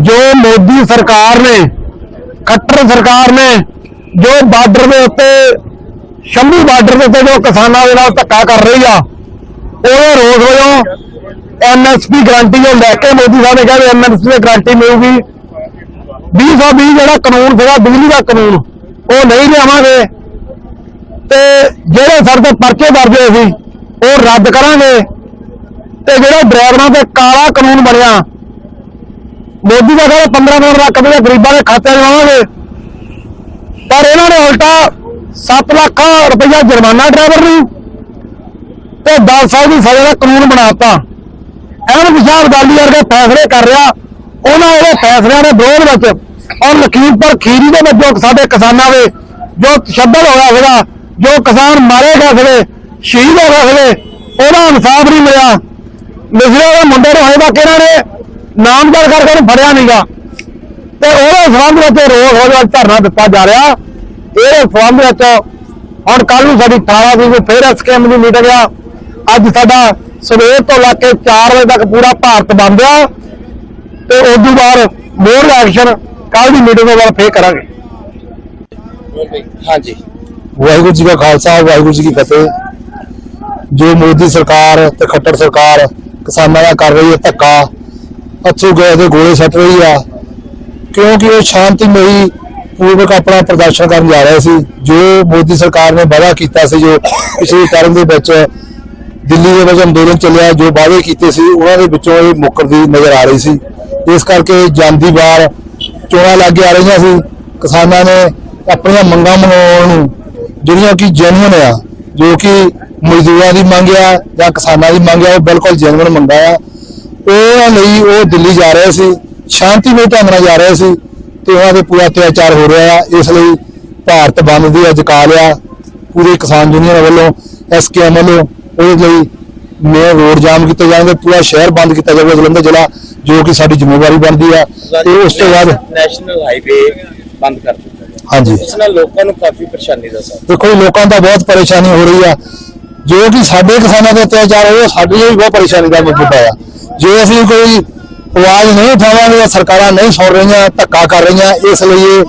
जो मोदी सरकार ने, खट्टर सरकार ने जो बार्डर के उत्ते शंभू बार्डर के उत्ते जो किसानों के नाल धक्का कर रही आ, ਉਹਦੇ ਰੋਸ ਵਜੋਂ MSP ਗਰੰਟੀ ਜੋ ਲੈ ਕੇ ਮੋਦੀ ਸਾਹਿਬ ਨੇ ਕਿਹਾ ਵੀ MSP ਦੀ ਗਰੰਟੀ ਮਿਲੂਗੀ। 2020 ਜਿਹੜਾ ਕਾਨੂੰਨ ਸੀਗਾ ਬਿਜਲੀ ਦਾ ਕਾਨੂੰਨ ਉਹ ਨਹੀਂ ਲਿਆਵਾਂਗੇ ਤੇ ਜਿਹੜੇ ਸਰ ਤੇ ਪਰਚੇ ਦਰਜ ਹੋਏ ਸੀ ਉਹ ਰੱਦ ਕਰਾਂਗੇ ਤੇ ਜਿਹੜਾ ਡਰਾਈਵਰਾਂ ਤੇ ਕਾਲਾ ਕਾਨੂੰਨ ਬਣਿਆ ਮੋਦੀ ਦਾ ਕਹਿੰਦਾ 15 ਕਰੋੜ ਰੱਖ ਦੇ ਗਰੀਬਾਂ ਦੇ ਖਾਤੇ 'ਚ ਲਾਵਾਂਗੇ, ਪਰ ਇਹਨਾਂ ਨੇ ਉਲਟਾ 7 ਲੱਖ ਰੁਪਇਆ ਜੁਰਮਾਨਾ ਡਰਾਈਵਰ ਨੂੰ ਤੇ 10 ਸਾਲ ਦੀ ਸਜ਼ਾ ਦਾ ਕਾਨੂੰਨ ਬਣਾਤਾ। ਐਨ ਵਿਸ਼ਾਲ ਅਦਾਲੀ ਵਰਗੇ ਫੈਸਲੇ ਕਰ ਰਿਹਾ, ਉਹਨਾਂ ਦੇ ਫੈਸਲਿਆਂ ਦੇ ਵਿਰੋਧ ਵਿੱਚ ਔਰ ਲਖੀਮਪੁਰ ਖੀਰੀ ਦੇ ਵਿੱਚ ਜੋ ਸਾਡੇ ਕਿਸਾਨਾਂ ਦੇ ਜੋ ਤਸ਼ੱਦਦ ਹੋਇਆ ਸੀਗਾ, ਜੋ ਕਿਸਾਨ ਮਾਰੇ ਗਏ ਸੀਗੇ, ਸ਼ਹੀਦ ਹੋ ਗਏ ਸੀਗੇ, ਉਹਦਾ ਇਨਸਾਫ ਨਹੀਂ ਮਿਲਿਆ। ਮਿਸਰੇ ਦੇ ਮੁੰਡੇ ਨੂੰ ਹਜੇ ਤੱਕ ਇਹਨਾਂ ਨੇ ਨਾਮਜ਼ਦ ਕਰਕੇ ਉਹਨੂੰ ਫੜਿਆ ਨਹੀਂਗਾ ਤੇ ਉਹਦੇ ਸੰਬੰਧ ਵਿੱਚ ਰੋਸ ਵਜੋਂ ਧਰਨਾ ਦਿੱਤਾ ਜਾ ਰਿਹਾ। ਇਹਦੇ ਸੰਬੰਧ ਵਿੱਚ ਹੁਣ ਕੱਲ ਨੂੰ ਸਾਡੀ 18 ਤਰੀਕ ਨੂੰ ਫਿਰ SKM ਦੀ ਮੀਟਿੰਗ ਆ। ਅੱਜ ਸਾਡਾ ਸਵੇਰ ਤੋਂ ਲੈ ਕੇ 4 ਵਜੇ ਤੱਕ ਪੂਰਾ ਭਾਰਤ ਬੰਦ ਆ ਤੇ ਉਸ ਤੋਂ ਬਾਅਦ ਮੋਰ ਐਕਸ਼ਨ ਕੱਲ ਦੀ ਮੀਟਿੰਗ ਤੋਂ ਬਾਅਦ ਫੇਰ ਕਰਾਂਗੇ। हाँ जी, ਵਾਹਿਗੁਰੂ ਜੀ ਕਾ ਖਾਲਸਾ ਵਾਹਿਗੁਰੂ ਜੀ ਕੀ ਫਤਿਹ। ਜੋ ਮੋਦੀ ਸਰਕਾਰ ਤੇ ਖੱਟਰ ਸਰਕਾਰ ਕਿਸਾਨਾਂ ਦਾ ਕਰ ਰਹੀ ਹੈ ਧੱਕਾ, ਅੱਥੂ ਗਏ ਦੇ ਗੋਲੇ ਸੱਟ ਰਹੀ ਆ, ਕਿਉਂਕਿ ਉਹ ਸ਼ਾਂਤੀਮਈ ਪੂਰਵਕ ਆਪਣਾ ਪ੍ਰਦਰਸ਼ਨ ਕਰਨ ਜਾ ਰਹੇ ਸੀ। ਜੋ ਮੋਦੀ ਸਰਕਾਰ ਨੇ ਵਾਅਦਾ ਕੀਤਾ ਸੀ, ਜੋ ਪਿਛਲੇ ਟਰਮ ਦੇ ਵਿੱਚ ਦਿੱਲੀ ਦੇ ਵਿੱਚ ਅੰਦੋਲਨ ਚੱਲਿਆ, ਜੋ ਵਾਅਦੇ ਕੀਤੇ ਸੀ ਉਹਨਾਂ ਦੇ ਵਿੱਚੋਂ ਇਹ ਮੁੱਕਰਦੀ ਨਜ਼ਰ ਆ ਰਹੀ ਸੀ। ਇਸ ਕਰਕੇ ਜਾਂਦੀ ਵਾਰ ਚੋਣਾਂ ਲੱਗ ਆ ਰਹੀਆਂ ਸੀ, ਕਿਸਾਨਾਂ ਨੇ ਆਪਣੀਆਂ ਮੰਗਾਂ ਮਨਾਉਣ ਨੂੰ ਜਿਹੜੀਆਂ ਕਿ ਜੈਨੂਅਨ ਆ, ਜੋ ਕਿ ਮਜ਼ਦੂਰਾਂ ਦੀ ਮੰਗ ਆ ਜਾਂ ਕਿਸਾਨਾਂ ਦੀ ਮੰਗ ਆ, ਉਹ ਬਿਲਕੁਲ ਜੈਨੂਅਨ ਮੰਗਾਂ ਆ, ਉਹਨਾਂ ਲਈ ਉਹ ਦਿੱਲੀ ਜਾ ਰਹੇ ਸੀ, ਸ਼ਾਂਤੀਮਈ ਢੰਗ ਨਾਲ ਜਾ ਰਹੇ ਸੀ ਤੇ ਉਹਨਾਂ ਦੇ ਪੂਰਾ ਅਤਿਆਚਾਰ ਹੋ ਰਿਹਾ ਆ। ਇਸ ਲਈ ਭਾਰਤ ਬੰਦ ਦੀ ਅੱਜ ਕਾਲ ਆ ਪੂਰੇ ਕਿਸਾਨ ਯੂਨੀਅਨ ਵੱਲੋਂ, SKM ਵੱਲੋਂ। ਉਹਦੇ ਲਈ ਮੇਨ ਰੋਡ ਜਾਮ ਕੀਤੇ ਜਾਣਗੇ, ਪੂਰਾ ਸ਼ਹਿਰ ਬੰਦ ਕੀਤਾ ਜਾਵੇਗਾ ਜਲੰਧਰ ਜ਼ਿਲ੍ਹਾ, ਜੋ ਕਿ ਸਾਡੀ ਜ਼ਿੰਮੇਵਾਰੀ ਬਣਦੀ ਆ। ਤੇ ਉਸ ਤੋਂ ਬਾਅਦ नेशनल हाईवे बंद कर दिया गया। ਹਾਂਜੀ ਇਸ ਨਾਲ ਲੋਕਾਂ ਨੂੰ ਕਾਫੀ ਪਰੇਸ਼ਾਨੀ ਦਾ ਸਾਹਮਣਾ। ਦੇਖੋ ਜੀ, ਲੋਕਾਂ ਦਾ ਬਹੁਤ ਪਰੇਸ਼ਾਨੀ ਹੋ ਰਹੀ ਆ। ਜੋ ਕਿ ਸਾਡੇ ਕਿਸਾਨਾਂ ਦੇ ਅਤਿਆਚਾਰ ਹੋਏ ਉਹ ਸਾਡੇ ਲਈ ਬਹੁਤ ਪਰੇਸ਼ਾਨੀ ਦਾ ਮੁੱਦਾ ਆ। ਜੇ ਅਸੀਂ ਕੋਈ ਆਵਾਜ਼ ਨਹੀਂ ਉਠਾਵਾਂਗੇ, ਸਰਕਾਰਾਂ ਨਹੀਂ ਸੁਣ ਰਹੀਆਂ, ਧੱਕਾ ਕਰ ਰਹੀਆਂ, ਇਸ ਲਈ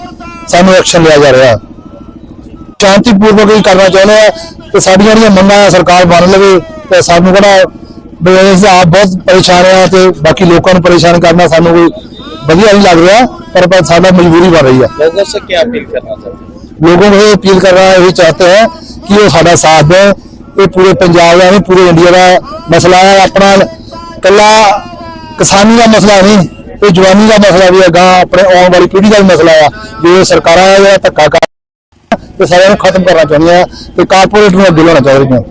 ਸਾਨੂੰ ਐਕਸ਼ਨ ਲਿਆ ਜਾ ਰਿਹਾ। ਸ਼ਾਂਤੀਪੂਰਵਕ ਹੀ ਕਰਨਾ ਚਾਹੁੰਦੇ ਆ ਤੇ ਸਾਡੀਆਂ ਜਿਹੜੀਆਂ ਮੰਗਾਂ ਸਰਕਾਰ ਮੰਨ ਲਵੇ ਤੇ ਸਾਨੂੰ ਕਿਹੜਾ ਆਪ ਬਹੁਤ ਪਰੇਸ਼ਾਨ ਆ ਤੇ ਬਾਕੀ ਲੋਕਾਂ ਨੂੰ ਪਰੇਸ਼ਾਨ ਕਰਨਾ ਸਾਨੂੰ ਕੋਈ ਵਧੀਆ नहीं लग रहा, पर सादा मजबूरी बन रही है। लोगों से क्या अपील करना चाहते हैं? लोगों को अपील करना यही चाहते हैं कि वो साडा साथ दें। ये पूरे पंजाब का नहीं, पूरे इंडिया का मसला है। अपना कला किसानी का मसला नहीं, ये जवानी का मसला भी है, गां अपने आने वाली पीढ़ी का भी मसला है। जो सरकार है धक्का कर तो सारे खत्म करना चाहती हैं तो कारपोरेट में अब्दुल होना चाहिए।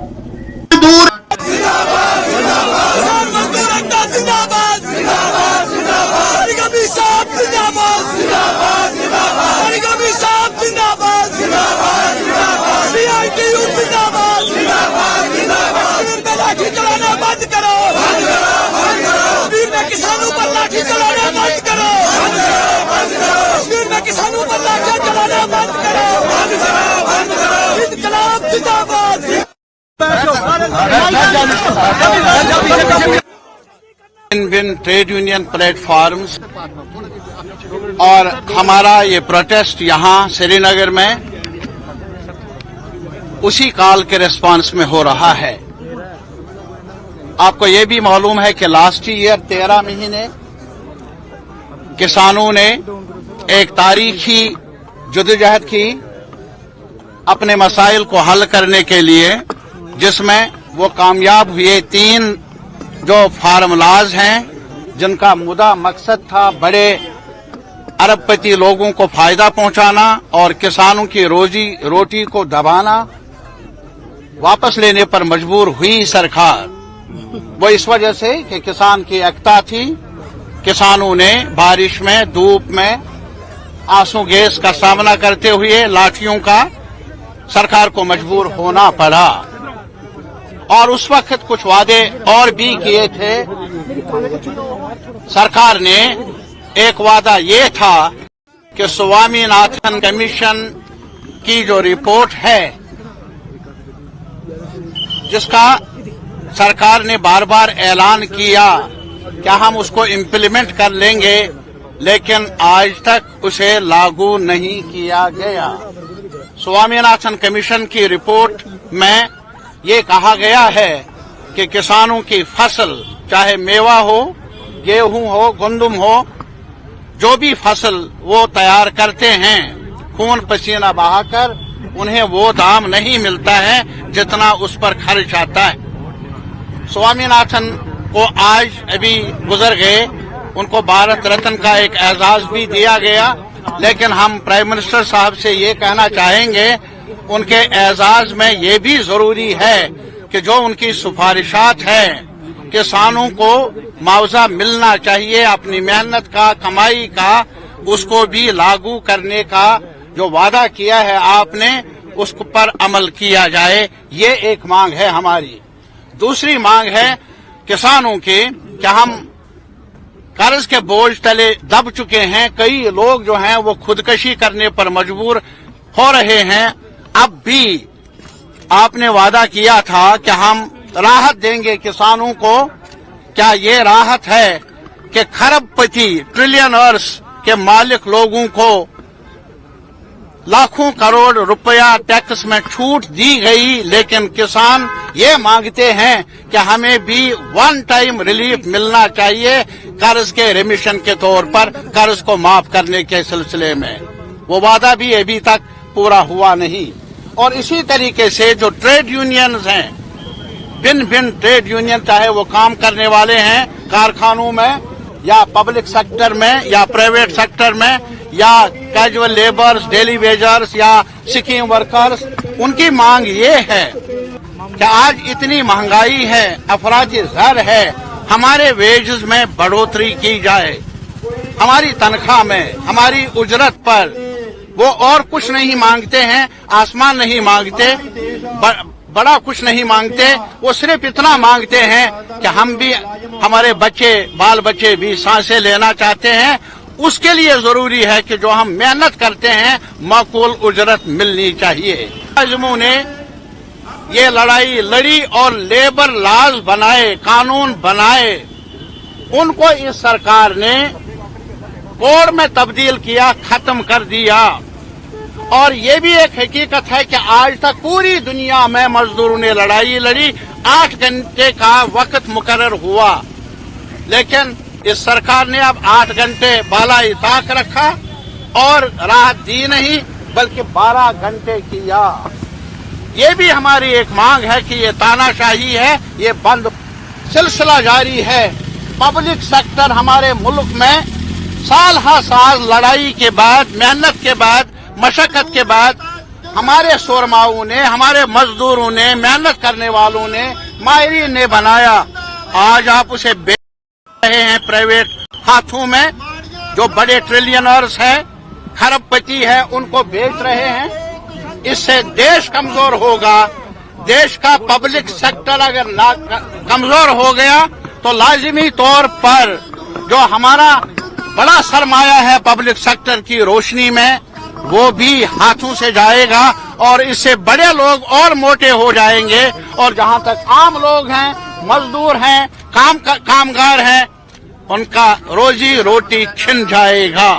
किसानों पर लाठी चलाना बंद करो, कश्मीर में किसानों पर लाठी चलाना बंद करो, इनकलाब जिंदाबाद। इन ट्रेड यूनियन प्लेटफॉर्म्स और हमारा ये प्रोटेस्ट यहाँ श्रीनगर में उसी काल के रिस्पांस में हो रहा है। आपको ये भी मालूम है कि लास्ट ईयर 13 महीने किसानों ने एक तारीखी जद्दोजहद की अपने मसाइल को हल करने के लिए, जिसमें वो कामयाब हुए। 3 जो फार्मूलाज हैं जिनका मुद्दा मकसद था बड़े अरबपति लोगों को फायदा पहुंचाना और किसानों की रोजी रोटी को दबाना वापस लेने पर मजबूर हुई सरकार। वो इस वजह से कि किसान की एकता थी। किसानों ने बारिश में, धूप में, आंसू गैस का सामना करते हुए लाठियों का सरकार को मजबूर होना पड़ा। और उस वक्त कुछ वादे और भी किए थे। सरकार ने एक वादा ये था कि स्वामीनाथन कमीशन की जो रिपोर्ट है, जिसका सरकार ने बार बार ऐलान किया कि हम उसको इम्प्लीमेंट कर लेंगे, लेकिन आज तक उसे लागू नहीं किया गया। स्वामीनाथन कमीशन की रिपोर्ट में ये कहा गया है कि किसानों की फसल, चाहे मेवा हो, गेहूं हो, गंदम हो, जो भी फसल वो तैयार करते हैं, खून पसीना बहाकर उन्हें वो दाम नहीं मिलता है जितना उस पर खर्च आता है। स्वामीनाथन को आज अभी गुजर गए, उनको भारत रत्न का एक एजाज भी दिया गया, लेकिन हम प्राइम मिनिस्टर साहब से ये कहना चाहेंगे, उनके एजाज में ये भी जरूरी है कि जो उनकी सिफारिशात हैं, किसानों को मुआवजा मिलना चाहिए अपनी मेहनत का, कमाई का, उसको भी लागू करने का जो वादा किया है आपने, उस पर अमल किया जाए। ये एक मांग है हमारी। दूसरी मांग है किसानों की कि हम कर्ज के बोझ तले दब चुके हैं। कई लोग जो हैं वो खुदकशी करने पर मजबूर हो रहे हैं। अब भी आपने वादा किया था कि हम राहत देंगे किसानों को। क्या ये राहत है कि खरबपति ट्रिलियनर्स के मालिक लोगों को लाखों करोड़ रुपया टैक्स में छूट दी गई, लेकिन किसान ये मांगते हैं कि हमें भी वन टाइम रिलीफ मिलना चाहिए कर्ज के रिमिशन के तौर पर, कर्ज को माफ करने के सिलसिले में। वो वादा भी अभी तक पूरा हुआ नहीं। और इसी तरीके से जो ट्रेड यूनियंस हैं, भिन्न भिन्न ट्रेड यूनियन, चाहे वो काम करने वाले हैं कारखानों में या पब्लिक सेक्टर में या प्राइवेट सेक्टर में या कैजुअल लेबर्स, डेली वेजर्स या स्कीम वर्कर्स, उनकी मांग ये है कि आज इतनी महंगाई है, अफराती ज़र है, हमारे वेजेस में बढ़ोतरी की जाए। हमारी तनख्वाह में, हमारी उजरत पर वो और कुछ नहीं मांगते हैं, आसमान नहीं मांगते, बड़ा कुछ नहीं मांगते। वो सिर्फ इतना मांगते हैं कि हम भी, हमारे बच्चे, बाल बच्चे भी सांसें लेना चाहते हैं। उसके लिए जरूरी है कि जो हम मेहनत करते हैं माकूल उजरत मिलनी चाहिए। मुलाजिमों ने ये लड़ाई लड़ी और लेबर लॉज बनाए, कानून बनाए, उनको इस सरकार ने कोड में तब्दील किया, खत्म कर दिया। और ये भी एक हकीकत है कि आज तक पूरी दुनिया में मजदूरों ने लड़ाई लड़ी, 8 घंटे का वक्त मुकर्रर हुआ, लेकिन इस सरकार ने अब 8 घंटे बालाई ताक रखा और राहत दी नहीं, बल्कि 12 घंटे किया। ये भी हमारी एक मांग है कि ये तानाशाही है, ये बंद। सिलसिला जारी है। पब्लिक सेक्टर हमारे मुल्क में साल हर साल लड़ाई के बाद, मेहनत के बाद, मशक्कत के बाद हमारे शोरमाओं ने, हमारे मजदूरों ने, मेहनत करने वालों ने, माहिरीन ने बनाया। आज आप उसे बेच रहे हैं प्राइवेट हाथों में। जो बड़े ट्रिलियनर्स हैं, खरबपति हैं, उनको बेच रहे हैं। इससे देश कमजोर होगा। देश का पब्लिक सेक्टर अगर कमजोर हो गया तो लाजिमी तौर पर जो हमारा बड़ा सरमाया है पब्लिक सेक्टर की रोशनी में, वो भी हाथों से जाएगा और इससे बड़े लोग और मोटे हो जाएंगे। और जहां तक आम लोग हैं, मजदूर हैं, कामगार हैं, उनका रोजी रोटी छिन जाएगा।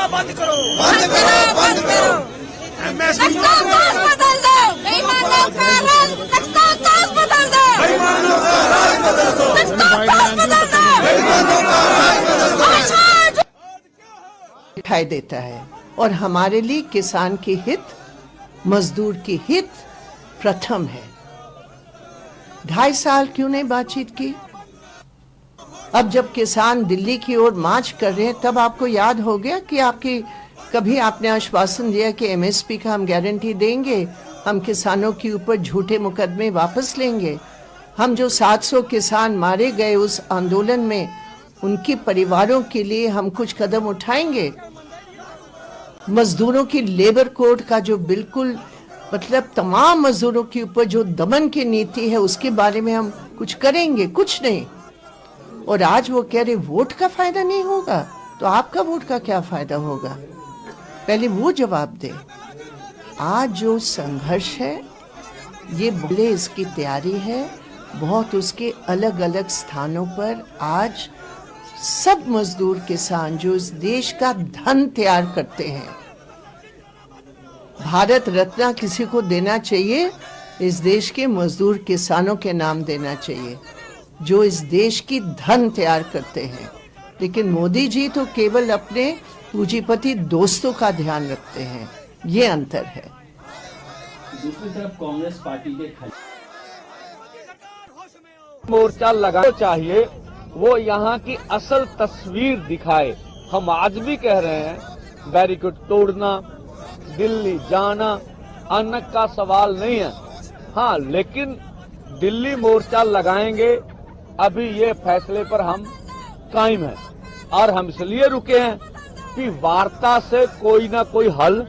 बंद करो, बंद करो। दिखाई देता है और हमारे लिए किसान की हित, मजदूर की हित प्रथम है। 2.5 साल क्यों नहीं बातचीत की? अब जब किसान दिल्ली की ओर मार्च कर रहे हैं तब आपको याद हो गया कि कभी आपने आश्वासन दिया कि एमएसपी का हम गारंटी देंगे, हम किसानों के ऊपर झूठे मुकदमे वापस लेंगे, हम जो 700 किसान मारे गए उस आंदोलन में उनके परिवारों के लिए हम कुछ कदम उठाएंगे। मजदूरों की लेबर कोड का जो बिल्कुल मतलब तमाम मजदूरों के ऊपर जो दमन की नीति है उसके बारे में हम कुछ करेंगे, कुछ नहीं। और आज वो कह रहे वोट का फायदा नहीं होगा, तो आपका वोट का क्या फायदा होगा? पहले वो जवाब दे। आज जो संघर्ष है ये बोले इसकी तैयारी है, बहुत उसके अलग अलग स्थानों पर आज सब मजदूर किसान जो इस देश का धन तैयार करते हैं, भारत रत्न किसी को देना चाहिए, इस देश के मजदूर किसानों के नाम देना चाहिए जो इस देश की धन तैयार करते हैं। लेकिन मोदी जी तो केवल अपने पूंजीपति दोस्तों का ध्यान रखते हैं, ये अंतर है। दूसरी तरफ कांग्रेस पार्टी के मोर्चा लगाना चाहिए, वो यहाँ की असल तस्वीर दिखाए। हम आज भी कह रहे हैं बैरिकेड तोड़ना, दिल्ली जाना अन्न का सवाल नहीं है। हाँ, लेकिन दिल्ली मोर्चा लगाएंगे, अभी ये फैसले पर हम कायम हैं और हम इसलिए रुके हैं कि वार्ता से कोई ना कोई हल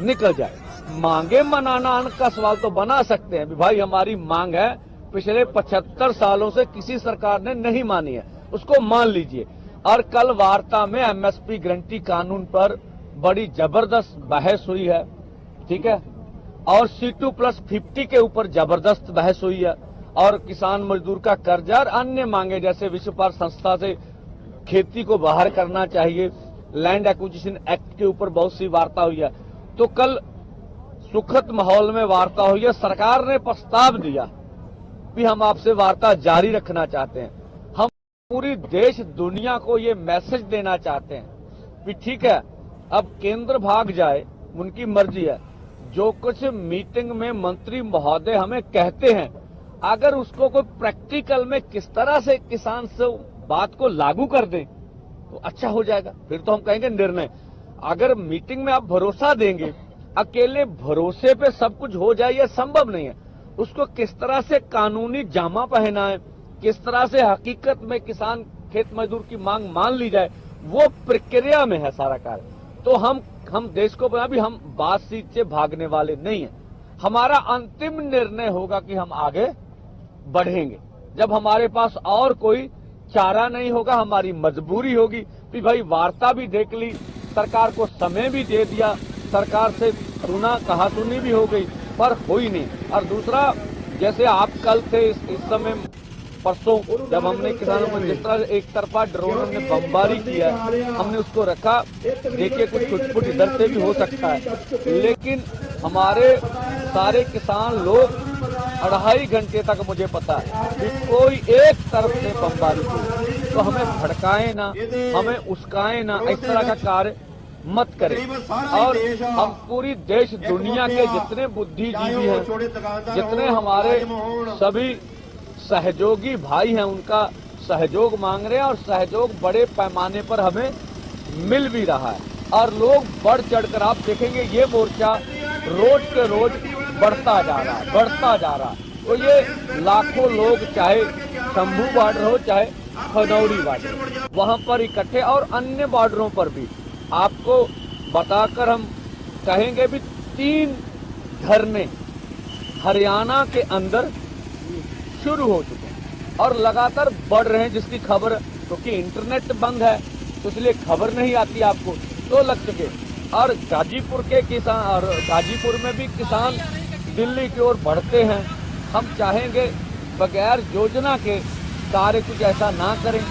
निकल जाए। मांगे मनाना अन्न का सवाल तो बना सकते हैं, भाई हमारी मांग है, पिछले 75 सालों से किसी सरकार ने नहीं मानी है, उसको मान लीजिए। और कल वार्ता में एमएसपी गारंटी कानून पर बड़ी जबरदस्त बहस हुई है, ठीक है, और C2+50 के ऊपर जबरदस्त बहस हुई है, और किसान मजदूर का कर्जा और अन्य मांगे जैसे विश्व व्यापार संस्था से खेती को बाहर करना चाहिए, लैंड एक्विजिशन एक्ट के ऊपर बहुत सी वार्ता हुई है। तो कल सुखद माहौल में वार्ता हुई है। सरकार ने प्रस्ताव दिया कि हम आपसे वार्ता जारी रखना चाहते हैं। हम पूरी देश दुनिया को ये मैसेज देना चाहते हैं कि ठीक है, अब केंद्र भाग जाए, उनकी मर्जी है, जो कुछ मीटिंग में मंत्री महोदय हमें कहते हैं, अगर उसको कोई प्रैक्टिकल में किस तरह से किसान से बात को लागू कर दें तो अच्छा हो जाएगा। फिर तो हम कहेंगे निर्णय। अगर मीटिंग में आप भरोसा देंगे, अकेले भरोसे पे सब कुछ हो जाए यह संभव नहीं है। उसको किस तरह से कानूनी जामा पहनाए, किस तरह से हकीकत में किसान खेत मजदूर की मांग मान ली जाए, वो प्रक्रिया में है सारा कार्य। तो हम देश को बना भी, हम बातचीत से भागने वाले नहीं हैं। हमारा अंतिम निर्णय होगा कि हम आगे बढ़ेंगे जब हमारे पास और कोई चारा नहीं होगा, हमारी मजबूरी होगी कि भाई वार्ता भी देख ली, सरकार को समय भी दे दिया, सरकार से सुना कहा सुनी भी हो गई, पर हुई नहीं। और दूसरा, जैसे आप कल थे इस समय परसों जब हमने किसानों को जिस तरह एक तरफा ड्रोन ने बमबारी किया, हमने उसको रखा, देखिए कुछ छुटपुट इधर से भी हो सकता है, लेकिन हमारे सारे किसान लोग 2.5 घंटे तक मुझे पता है कि कोई एक तरफ से बमबारी की, तो हमें भड़काए ना, हमें उस्काए ना, इस तरह का कार्य मत करें। और हम पूरी देश दुनिया के जितने बुद्धिजीवी हैं, जितने हमारे सभी सहयोगी भाई हैं, उनका सहयोग मांग रहे हैं, और सहयोग बड़े पैमाने पर हमें मिल भी रहा है। और लोग बढ़ चढ़कर, आप देखेंगे ये मोर्चा रोज के रोज बढ़ता जा रहा है, बढ़ता जा रहा है। तो ये लाखों लोग, चाहे शंभू बॉर्डर हो चाहे खनौरी बॉर्डर, वहां पर इकट्ठे, और अन्य बॉर्डरों पर भी आपको बताकर हम कहेंगे भी 3 धरने हरियाणा के अंदर शुरू हो चुके हैं और लगातार बढ़ रहे हैं, जिसकी खबर, क्योंकि इंटरनेट बंद है तो इसलिए खबर नहीं आती आपको, तो लग चुके। और गाजीपुर के किसान, और गाजीपुर में भी किसान दिल्ली की ओर बढ़ते हैं। हम चाहेंगे बगैर योजना के कार्य कुछ ऐसा ना करें,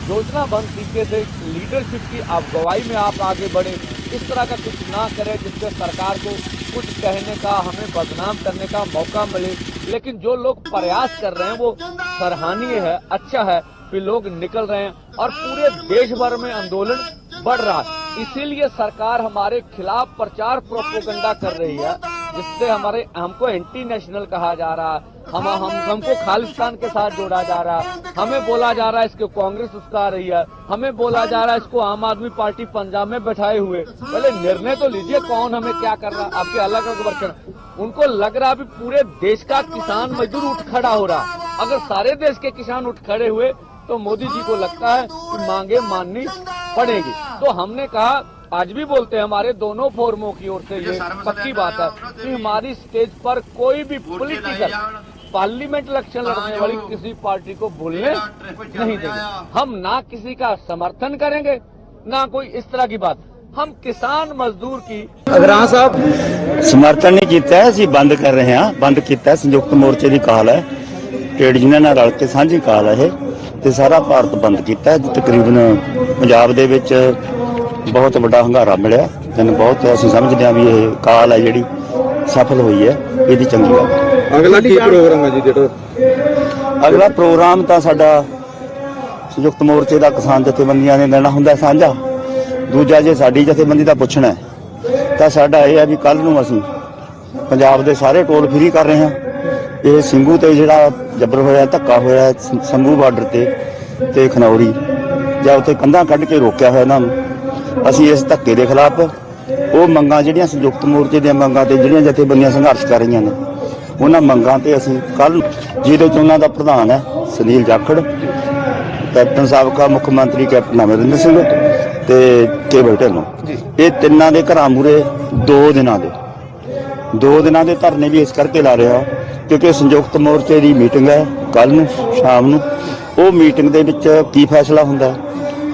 योजनाबद्ध तरीके से लीडरशिप की अगुवाई में आप आगे बढ़े, इस तरह का कुछ ना करें जिससे सरकार को कुछ कहने का, हमें बदनाम करने का मौका मिले। लेकिन जो लोग प्रयास कर रहे हैं वो सराहनीय है, अच्छा है कि लोग निकल रहे हैं और पूरे देश भर में आंदोलन बढ़ रहा है। इसीलिए सरकार हमारे खिलाफ प्रचार प्रोपेगेंडा कर रही है जिससे हमको एंटी नेशनल कहा जा रहा, हमको खालिस्तान के साथ जोड़ा जा रहा, हमें बोला जा रहा है इसको कांग्रेस उसका रही है, हमें बोला जा रहा है इसको आम आदमी पार्टी पंजाब में बैठाए हुए। पहले निर्णय तो लीजिए कौन हमें क्या कर रहा। आपके अलग अलग वर्कर, उनको लग रहा अभी पूरे देश का किसान मजदूर उठ खड़ा हो रहा। अगर सारे देश के किसान उठ खड़े हुए तो मोदी जी को लगता है कि मांगे माननी पड़ेगी। तो हमने कहा, आज भी बोलते हैं हमारे दोनों फोरमों की ओर से ये पक्की बात है कि हमारी स्टेज पर कोई भी पॉलिटिकल पार्लियामेंट इलेक्शन लड़ने वाली किसी पार्टी को बोलने नहीं देंगे। हम ना किसी का समर्थन करेंगे ना कोई इस तरह की बात। हम किसान मजदूर की ਅਗਰਾਂ ਸਾਹਿਬ ਸਮਰਥਨ ਨਹੀਂ ਕੀਤਾ, ਅਸੀਂ ਬੰਦ ਕਰ ਰਹੇ ਹਾਂ। ਬੰਦ ਕੀਤਾ ਸੰਯੁਕਤ ਮੋਰਚੇ ਦੀ ਕਾਲ ਹੈ, ਟ੍ਰੇਡ ਯੂਨੀਅਨ ਨਾਲ ਰਲ ਕੇ ਸਾਂਝੀ ਕਾਲ ਹੈ ਇਹ, ਤੇ ਸਾਰਾ ਭਾਰਤ ਬੰਦ ਕੀਤਾ। ਤਕਰੀਬਨ ਪੰਜਾਬ ਦੇ ਵਿੱਚ ਬਹੁਤ ਵੱਡਾ ਹੰਗਾਰਾ ਮਿਲਿਆ, ਜਿਹਨੂੰ ਬਹੁਤ ਅਸੀਂ ਸਮਝਦੇ ਹਾਂ ਵੀ ਇਹ ਕਾਲ ਹੈ ਜਿਹੜੀ ਸਫਲ ਹੋਈ ਹੈ, ਇਹਦੀ ਚੰਗੀ ਗੱਲ। ਅਗਲਾ ਕੀ ਪ੍ਰੋਗਰਾਮ ਹੈ ਜੀ ਜਿਹੜਾ? ਅਗਲਾ ਪ੍ਰੋਗਰਾਮ ਤਾਂ ਸਾਡਾ ਸੰਯੁਕਤ ਮੋਰਚੇ ਦਾ ਕਿਸਾਨ ਜਥੇਬੰਦੀਆਂ ਨੇ ਦੇਣਾ ਹੁੰਦਾ ਸਾਂਝਾ। ਦੂਜਾ ਜੇ ਸਾਡੀ ਜਥੇਬੰਦੀ ਦਾ ਪੁੱਛਣਾ ਤਾਂ ਸਾਡਾ ਇਹ ਹੈ ਵੀ ਕੱਲ ਨੂੰ ਅਸੀਂ ਪੰਜਾਬ ਦੇ ਸਾਰੇ ਟੋਲ ਫ੍ਰੀ ਕਰ ਰਹੇ ਹਾਂ। ਇਹ ਸਿੰਘੂ ਤੇ ਜਿਹੜਾ ਜਬਰ ਹੋਇਆ, ਧੱਕਾ ਹੋਇਆ ਸੰਭੂ ਬਾਰਡਰ ਤੇ ਖਨੌਰੀ, ਜਾਂ ਉੱਥੇ ਕੰਧਾਂ ਕੱਢ ਕੇ ਰੋਕਿਆ ਹੋਇਆ ਇਹਨਾਂ ਨੂੰ, ਅਸੀਂ ਇਸ ਧੱਕੇ ਦੇ ਖਿਲਾਫ ਉਹ ਮੰਗਾਂ ਜਿਹੜੀਆਂ ਸੰਯੁਕਤ ਮੋਰਚੇ ਦੀਆਂ ਮੰਗਾਂ ਤੇ ਜਿਹੜੀਆਂ ਜਥੇਬੰਦੀਆਂ ਸੰਘਰਸ਼ ਕਰ ਰਹੀਆਂ ਨੇ, ਉਹਨਾਂ ਮੰਗਾਂ ਤੇ ਅਸੀਂ ਕੱਲ, ਜਿਹਦੇ ਚ ਉਹਨਾਂ ਦਾ ਪ੍ਰਧਾਨ ਹੈ ਸੁਨੀਲ ਜਾਖੜ, ਕੈਪਟਨ ਸਾਬਕਾ ਮੁੱਖ ਮੰਤਰੀ ਕੈਪਟਨ ਅਮਰਿੰਦਰ ਸਿੰਘ ਤੇ ਕੇਵਲ ਢਿੱਲੋਂ, ਇਹ ਤਿੰਨਾਂ ਦੇ ਘਰਾਂ ਮੂਹਰੇ 2 ਦਿਨਾਂ ਦੇ ਧਰਨੇ ਵੀ ਇਸ ਕਰਕੇ ਲਾ ਰਿਹਾ ਕਿਉਂਕਿ ਸੰਯੁਕਤ ਮੋਰਚੇ ਦੀ ਮੀਟਿੰਗ ਹੈ ਕੱਲ ਨੂੰ ਸ਼ਾਮ ਨੂੰ। ਉਹ ਮੀਟਿੰਗ ਦੇ ਵਿੱਚ ਕੀ ਫੈਸਲਾ ਹੁੰਦਾ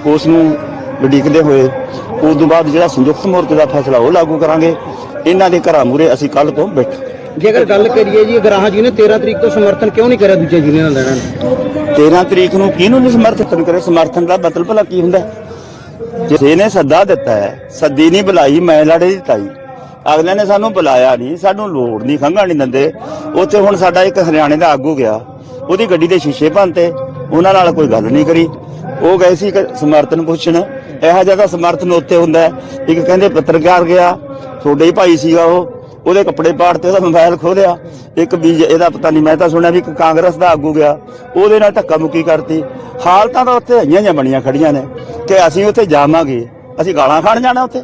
ਉਸ ਨੂੰ ਉਡੀਕਦੇ ਹੋਏ ਉਸ ਤੋਂ ਬਾਅਦ ਜਿਹੜਾ ਸੰਯੁਕਤ ਮੋਰਚੇ ਦਾ ਫੈਸਲਾ ਉਹ ਲਾਗੂ ਕਰਾਂਗੇ। ਇਹਨਾਂ ਦੇ ਘਰਾਂ ਮੂਹਰੇ ਅਸੀਂ ਕੱਲ ਤੋਂ ਬੈਠੇ। ਜੇਕਰ ਗੱਲ ਕਰੀਏ ਜੀ ਗਰਾਹਾਂ ਜੀ ਨੇ 13 ਤਰੀਕ ਤੋਂ ਸਮਰਥਨ ਕਿਉਂ ਨਹੀਂ ਕਰਿਆ ਦੂਜੇ ਯੂਨੀਅਨਾਂ ਦਾ? 13 ਤਰੀਕ ਨੂੰ ਕਿਹਨੂੰ ਨਹੀਂ ਸਮਰਥਨ ਕਰੇ? ਸਮਰਥਨ ਦਾ ਮਤਲਬ ਭਲਾ ਕੀ ਹੁੰਦਾ? ਜੇ ਨੇ ਸੱਦਾ ਦਿੱਤਾ ਹੈ, ਸੱਦੀ ਨਹੀਂ ਬੁਲਾਈ, ਮੈਂ ਲੜੇ ਦੀ ਤਾਈ, ਅਗਲੇ ਨੇ ਸਾਨੂੰ ਬੁਲਾਇਆ ਨਹੀਂ, ਸਾਨੂੰ ਲੋੜ ਨਹੀਂ, ਖੰਘਾ ਨਹੀਂ ਦਿੰਦੇ। ਉੱਥੇ ਹੁਣ ਸਾਡਾ ਇੱਕ ਹਰਿਆਣੇ ਦਾ ਆਗੂ ਗਿਆ, ਉਹਦੀ ਗੱਡੀ ਦੇ ਸ਼ੀਸ਼ੇ ਭੰਨਤੇ, ਉਹਨਾਂ ਨਾਲ ਕੋਈ ਗੱਲ ਨਹੀਂ ਕਰੀ। ਉਹ ਗਏ ਸੀ ਸਮਰਥਨ ਪੁੱਛਣ, ਇਹੋ ਜਿਹਾ ਸਮਰਥਨ ਉੱਥੇ ਹੁੰਦਾ। ਇੱਕ ਕਹਿੰਦੇ ਪੱਤਰਕਾਰ ਗਿਆ, ਤੁਹਾਡੇ ਹੀ ਭਾਈ ਸੀਗਾ ਉਹ, ਉਹਦੇ ਕੱਪੜੇ ਪਾੜਤੇ, ਉਹਦਾ ਮੋਬਾਈਲ ਖੋਲਿਆ। ਇੱਕ ਵੀ ਇਹਦਾ ਪਤਾ ਨਹੀਂ, ਮੈਂ ਤਾਂ ਸੁਣਿਆ ਵੀ ਇੱਕ ਕਾਂਗਰਸ ਦਾ ਆਗੂ ਗਿਆ, ਉਹਦੇ ਨਾਲ ਧੱਕਾ ਮੁੱਕੀ ਕਰਤੀ। ਹਾਲਤਾਂ ਤਾਂ ਉੱਥੇ ਆਈਆਂ ਜਾਂ ਬਣੀਆਂ ਖੜੀਆਂ ਨੇ ਕਿ ਅਸੀਂ ਉੱਥੇ ਜਾਵਾਂਗੇ, ਅਸੀਂ ਗਾਲਾਂ ਖਾਣ ਜਾਣਾ ਉੱਥੇ।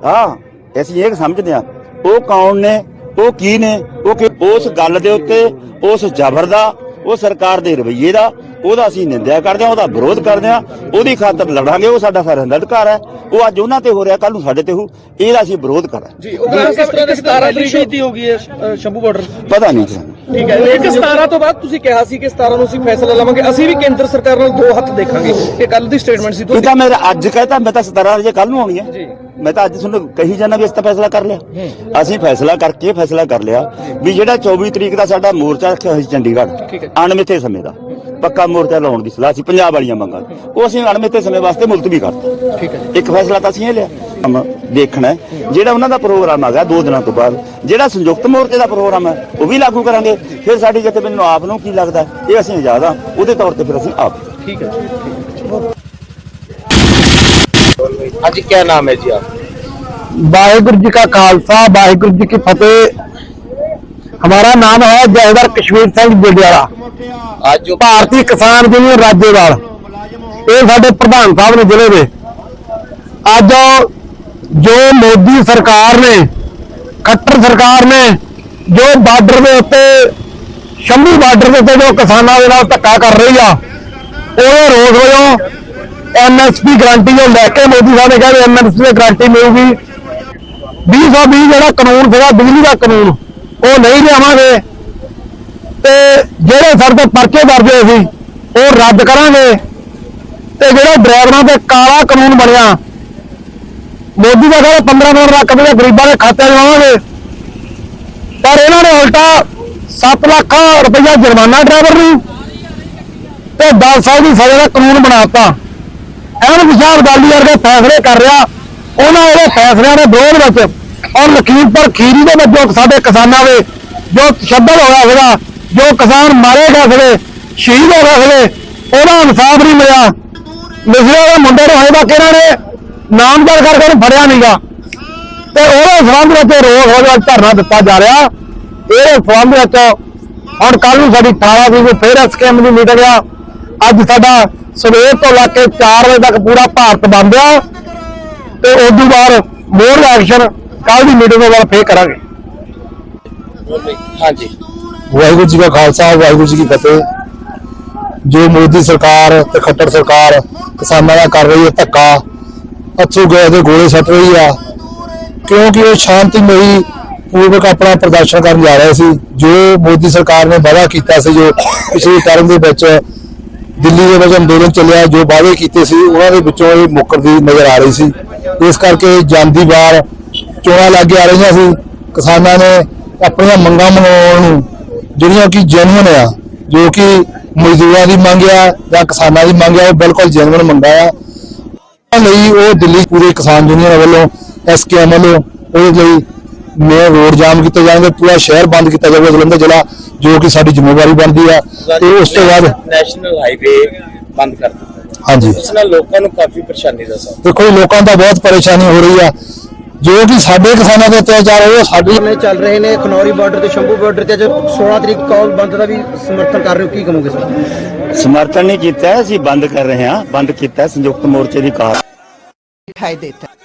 ਹਾਂ, ਅਸੀਂ ਇਹ ਸਮਝਦੇ ਹਾਂ ਉਹ ਕੌਣ ਨੇ, ਉਹ ਕੀ ਨੇ, ਉਹ ਉਸ ਗੱਲ ਦੇ ਉੱਤੇ, ਉਸ ਜ਼ਬਰ ਦਾ, ਉਹ ਸਰਕਾਰ ਦੇ ਰਵੱਈਏ ਦਾ, ਉਹਦਾ ਅਸੀਂ ਨਿੰਦਿਆ ਕਰਦੇ ਹਾਂ, ਉਹਦਾ ਵਿਰੋਧ ਕਰਦੇ ਹਾਂ, ਉਹਦੀ ਖਾਤਰ ਲੜਾਂਗੇ। ਉਹ ਸਾਡਾ ਸਾਰਿਆਂ ਦਾ ਅਧਿਕਾਰ ਹੈ। ਉਹ ਅੱਜ ਉਹਨਾਂ ਤੇ ਹੋ ਰਿਹਾ, ਕੱਲ ਨੂੰ ਸਾਡੇ ਤੇ ਹੋ, ਇਹਦਾ ਅਸੀਂ ਵਿਰੋਧ ਕਰਾਂ ਜੀ। ਉਹ ਕਿਸ ਤਰ੍ਹਾਂ ਦੀ 17 ਤਰੀਕ ਸ਼ਹੀਦੀ ਹੋ ਗਈ ਹੈ ਸ਼ੰਭੂ ਬਾਰਡਰ? ਪਤਾ ਨਹੀਂ ਸਾਨੂੰ। ਠੀਕ ਹੈ, ਇੱਕ 17 ਤੋਂ ਬਾਅਦ ਤੁਸੀਂ ਕਿਹਾ ਸੀ ਕਿ 17 ਨੂੰ ਅਸੀਂ ਫੈਸਲਾ ਲਵਾਂਗੇ, ਅਸੀਂ ਵੀ ਕੇਂਦਰ ਸਰਕਾਰ ਨਾਲ 2 ਹੱਥ ਦੇਖਾਂਗੇ। ਇਹ ਕੱਲ ਦੀ ਸਟੇਟਮੈਂਟ ਸੀ। ਇਹ ਤਾਂ ਮੈਂ ਅੱਜ ਕਹਿਤਾ, ਮੈਂ ਤਾਂ 17 ਵਜੇ ਕੱਲ ਨੂੰ ਆਉਣੀ ਹੈ। ਮੈਂ ਤਾਂ ਅੱਜ ਤੁਹਾਨੂੰ ਕਹੀ ਜਾਂਦਾ ਵੀ ਅਸੀਂ ਤਾਂ ਫੈਸਲਾ ਕਰ ਲਿਆ। ਅਸੀਂ ਫੈਸਲਾ ਕਰਕੇ ਫੈਸਲਾ ਕਰ ਲਿਆ ਵੀ ਜਿਹੜਾ 24 ਤਰੀਕ ਦਾ ਸਾਡਾ ਮੋਰਚਾ ਰੱਖਿਆ ਹੋਇਆ ਸੀ ਚੰਡੀਗੜ੍ਹ, ਅਣਮਿੱਥੇ ਸਮੇਂ ਦਾ ਪੱਕਾ ਮੋਰਚਾ ਲਾਉਣ ਦੀ ਸਲਾਹ ਸੀ ਪੰਜਾਬ ਵਾਲੀਆਂ ਮੰਗਾਂ, ਉਹ ਅਸੀਂ ਅਣਮਿੱਥੇ ਸਮੇਂ ਵਾਸਤੇ ਮੁਲਤਵੀ ਕਰਤਾ। ਠੀਕ ਹੈ, ਇੱਕ ਫੈਸਲਾ ਤਾਂ ਅਸੀਂ ਇਹ ਲਿਆ। ਦੇਖਣਾ ਜਿਹੜਾ ਉਹਨਾਂ ਦਾ ਪ੍ਰੋਗਰਾਮ ਆ ਗਿਆ 2 ਦਿਨਾਂ ਤੋਂ ਬਾਅਦ, ਜਿਹੜਾ ਸੰਯੁਕਤ ਮੋਰਚੇ ਦਾ ਪ੍ਰੋਗਰਾਮ ਹੈ ਉਹ ਵੀ ਲਾਗੂ ਕਰਾਂਗੇ। ਫਿਰ ਸਾਡੀ ਜਥੇਬੰਦੀ ਨੂੰ ਆਪ ਨੂੰ ਕੀ ਲੱਗਦਾ ਇਹ ਅਸੀਂ ਆਜ਼ਾਦ ਹਾਂ, ਉਹਦੇ ਤੌਰ ਤੇ ਫਿਰ ਅਸੀਂ ਆਪ। ਠੀਕ है। हाँ जी, क्या नाम है जी आप? वाहिगुरु जी का खालसा, वाहिगुरु जी की फतेह। हमारा नाम है जहदर कश्मीर सिंह जंडियाला, आज जो भारतीय किसान यूनियन राज्यवाल। ये साडे प्रधान साहब ने जिले में अज जो मोदी सरकार ने, खट्टर सरकार ने जो बार्डर के उत्ते, शंभू बार्डर के उत्ते जो किसानों के नाल धक्का कर रही है, ਉਹਦੇ ਰੋਸ ਵਜੋਂ MSP ਗਰੰਟੀ जो लैके मोदी साहब ने कहा MSP की गारंटी मिलेगी। 2020 ਜਿਹੜਾ ਕਾਨੂੰਨ ਸੀਗਾ ਬਿਜਲੀ ਦਾ ਕਾਨੂੰਨ ਉਹ ਨਹੀਂ ਲਿਆਵਾਂਗੇ ਤੇ ਜਿਹੜੇ ਸਾਡੇ ਤੇ ਪਰਚੇ ਦਰਜ ਹੋਏ ਸੀ ਉਹ ਰੱਦ ਕਰਾਂਗੇ ਤੇ ਜਿਹੜਾ ਡਰਾਈਵਰਾਂ ਤੇ ਕਾਲਾ ਕਾਨੂੰਨ ਬਣਿਆ ਮੋਦੀ ਦਾ ਕਹਿੰਦਾ 15 ਕਰੋੜ ਰੱਖ ਦੇ ਗਰੀਬਾਂ ਦੇ ਖਾਤੇ ਲਵਾਵਾਂਗੇ, ਪਰ ਇਹਨਾਂ ਨੇ ਉਲਟਾ 7 ਲੱਖ ਰੁਪਇਆ ਜੁਰਮਾਨਾ ਡਰਾਈਵਰ ਨੂੰ ਤੇ 10 ਸਾਲ ਦੀ ਸਜ਼ਾ ਦਾ ਕਾਨੂੰਨ ਬਣਾਤਾ। ਅਹਿਮਦ ਸ਼ਾਹ ਅਬਦਾਲੀ ਵਰਗੇ ਫੈਸਲੇ ਕਰ ਰਿਹਾ, ਉਹਨਾਂ ਦੇ ਫੈਸਲਿਆਂ ਦੇ ਵਿਰੋਧ ਵਿੱਚ ਔਰ ਲਖੀਮਪੁਰ ਖੀਰੀ ਦੇ ਵਿੱਚ ਜੋ ਸਾਡੇ ਕਿਸਾਨਾਂ ਦੇ ਜੋ ਤਸ਼ੱਦਦ ਹੋਇਆ ਸੀਗਾ, ਜੋ ਕਿਸਾਨ ਮਾਰੇ ਗਏ ਸੀਗੇ, ਸ਼ਹੀਦ ਹੋ ਗਏ ਸੀਗੇ, ਉਹਦਾ ਇਨਸਾਫ ਨਹੀਂ ਮਿਲਿਆ। ਮਿਸਰੇ ਦੇ ਮੁੰਡੇ ਨੂੰ ਹਜੇ ਤੱਕ ਇਹਨਾਂ ਨੇ ਨਾਮਜ਼ਦ ਕਰਕੇ ਉਹਨੂੰ ਫੜਿਆ ਨਹੀਂਗਾ ਤੇ ਉਹਦੇ ਸੰਬੰਧ ਵਿੱਚ ਰੋਜ਼ ਰੋਜ਼ ਧਰਨਾ ਦਿੱਤਾ ਜਾ ਰਿਹਾ। ਇਹਦੇ ਸੰਬੰਧ ਵਿੱਚ ਹੁਣ ਕੱਲ ਨੂੰ ਸਾਡੀ 18 ਤਰੀਕ ਨੂੰ ਫਿਰ ਸਕੀਮ ਦੀ ਮੀਟਿੰਗ ਆ। ਅੱਜ ਸਾਡਾ ਸਵੇਰ ਤੋਂ ਲੈ ਕੇ 4 ਵਜੇ ਤੱਕ ਪੂਰਾ ਭਾਰਤ ਬੰਦ ਆ ਤੇ ਉਸ ਤੋਂ ਬਾਅਦ ਮੋਰ ਐਕਸ਼ਨ ਕੱਲ ਦੀ ਮੀਟਿੰਗ ਤੋਂ ਬਾਅਦ ਫੇਰ ਕਰਾਂਗੇ। ਹਾਂਜੀ, ਵਾਹਿਗੁਰੂ ਜੀ ਕਾ ਖਾਲਸਾ, ਵਾਹਿਗੁਰੂ ਜੀ ਕੀ ਫਤਿਹ। ਜੋ ਮੋਦੀ ਸਰਕਾਰ ਤੇ ਖੱਟਰ ਸਰਕਾਰ ਕਿਸਾਨਾਂ ਦਾ ਕਰ ਰਹੀ ਹੈ ਧੱਕਾ, ਅੱਥੂ ਗਏ ਦੇ ਗੋਲੇ ਸੱਟ ਰਹੀ ਆ, ਕਿਉਂਕਿ ਉਹ ਸ਼ਾਂਤੀਮਈ ਪੂਰਵਕ ਆਪਣਾ ਪ੍ਰਦਰਸ਼ਨ ਕਰਨ ਜਾ ਰਹੇ ਸੀ। ਜੋ ਮੋਦੀ ਸਰਕਾਰ ਨੇ ਵਾਅਦਾ ਕੀਤਾ ਸੀ, ਜੋ ਪਿਛਲੇ ਟਰਮ ਦੇ ਵਿੱਚ ਦਿੱਲੀ ਦੇ ਵਿੱਚ ਅੰਦੋਲਨ ਚੱਲਿਆ, ਜੋ ਵਾਅਦੇ ਕੀਤੇ ਸੀ ਉਹਨਾਂ ਦੇ ਵਿੱਚੋਂ ਇਹ ਮੁੱਕਰਦੀ ਨਜ਼ਰ ਆ ਰਹੀ ਸੀ। ਇਸ ਕਰਕੇ ਜਾਂਦੀ ਵਾਰ ਚੋਣਾਂ ਲੱਗ ਆ ਰਹੀਆਂ ਸੀ। ਕਿਸਾਨਾਂ ਨੇ ਆਪਣੀਆਂ ਮੰਗਾਂ ਮਨਾਉਣ ਨੂੰ, ਜਿਹੜੀਆਂ ਕਿ ਜੈਨੂਅਨ ਆ, ਜੋ ਕਿ ਮਜ਼ਦੂਰਾਂ ਦੀ ਮੰਗ ਆ ਜਾਂ ਕਿਸਾਨਾਂ ਦੀ ਮੰਗ ਆ, ਉਹ ਬਿਲਕੁਲ ਜੈਨੂਅਨ ਮੰਗਾਂ ਆ ਲਈ ਉਹ ਦਿੱਲੀ ਪੂਰੇ ਕਿਸਾਨ ਯੂਨੀਅਨ ਵੱਲੋਂ SKM ਵੱਲੋਂ ਉਹਦੇ ਲਈ ਮੇਨ ਰੋਡ ਜਾਮ ਕੀਤਾ ਜਾਣਗੇ, ਪੂਰਾ ਸ਼ਹਿਰ ਬੰਦ ਕੀਤਾ ਜਾਵੇਗਾ ਜਲੰਧਰ ਜ਼ਿਲ੍ਹਾ, ਜੋ ਕਿ ਸਾਡੀ ਜ਼ਿੰਮੇਵਾਰੀ ਬਣਦੀ ਆ। ਤੇ ਉਸ ਤੋਂ ਬਾਅਦ ਨੈਸ਼ਨਲ ਹਾਈਵੇ ਬੰਦ ਕਰ ਦਿੱਤਾ। ਹਾਂਜੀ, ਇਸ ਨਾਲ ਲੋਕਾਂ ਨੂੰ ਕਾਫੀ ਪਰੇਸ਼ਾਨੀ ਦਾ ਸਾਹਮਣਾ। ਦੇਖੋ ਲੋਕਾਂ ਦਾ ਬਹੁਤ ਪਰੇਸ਼ਾਨੀ ਹੋ ਰਹੀ ਆ, ਜੋ ਕਿ ਸਾਡੇ ਕਿਸਾਨਾਂ ਦੇ ਅਤਿਆਚਾਰ ਉਹ ਸਾਡੇ ਚੱਲ ਰਹੇ ਨੇ। ਖਨੌਰੀ ਬਾਰਡਰ ਤੇ ਸ਼ੰਭੂ ਬਾਰਡਰ ਤੇ ਅੱਜ 16 ਤਰੀਕ ਕੌਲ ਬੰਦ ਦਾ ਵੀ ਸਮਰਥਨ ਕਰ ਰਹੇ ਹੋ, ਕੀ ਕਹੋਗੇ ਸਰ? ਸਮਰਥਨ ਨਹੀਂ ਕੀਤਾ, ਅਸੀਂ ਬੰਦ ਕਰ ਰਹੇ ਹਾਂ। ਬੰਦ ਕੀਤਾ ਸੰਯੁਕਤ ਮੋਰਚੇ ਦੀ ਕਾਰ दिखाई देता है।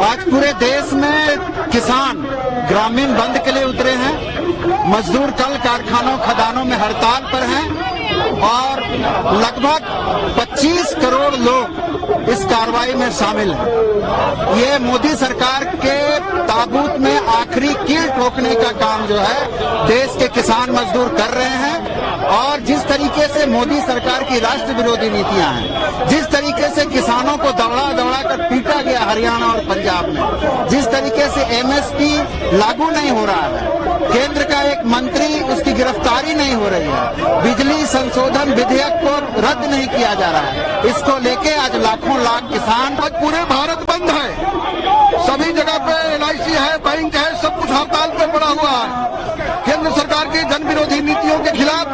आज पूरे देश में किसान ग्रामीण बंद के लिए उतरे हैं। मजदूर कल कारखानों खदानों में हड़ताल पर हैं और लगभग 25 करोड़ लोग इस कार्रवाई में शामिल हैं। ये मोदी सरकार के ताबूत में आखिरी कील ठोकने का काम जो है देश के किसान मजदूर कर रहे हैं। और जिस तरीके से मोदी सरकार की राष्ट्र विरोधी नीतियां हैं, जिस तरीके से किसानों को दौड़ा दौड़ा कर पीटा गया हरियाणा और पंजाब में, जिस तरीके से एमएसपी लागू नहीं हो रहा है, केंद्र का एक मंत्री उसकी गिरफ्तारी नहीं हो रही है, बिजली संशोधन विधेयक को रद्द नहीं किया जा रहा है, इसको लेके आज लाखों लाख किसान आज पूरे भारत बंद है। सभी जगह पे LIC है, बैंक है, सब कुछ हड़ताल पे पड़ा हुआ है। केंद्र सरकार की जन विरोधी नीतियों के खिलाफ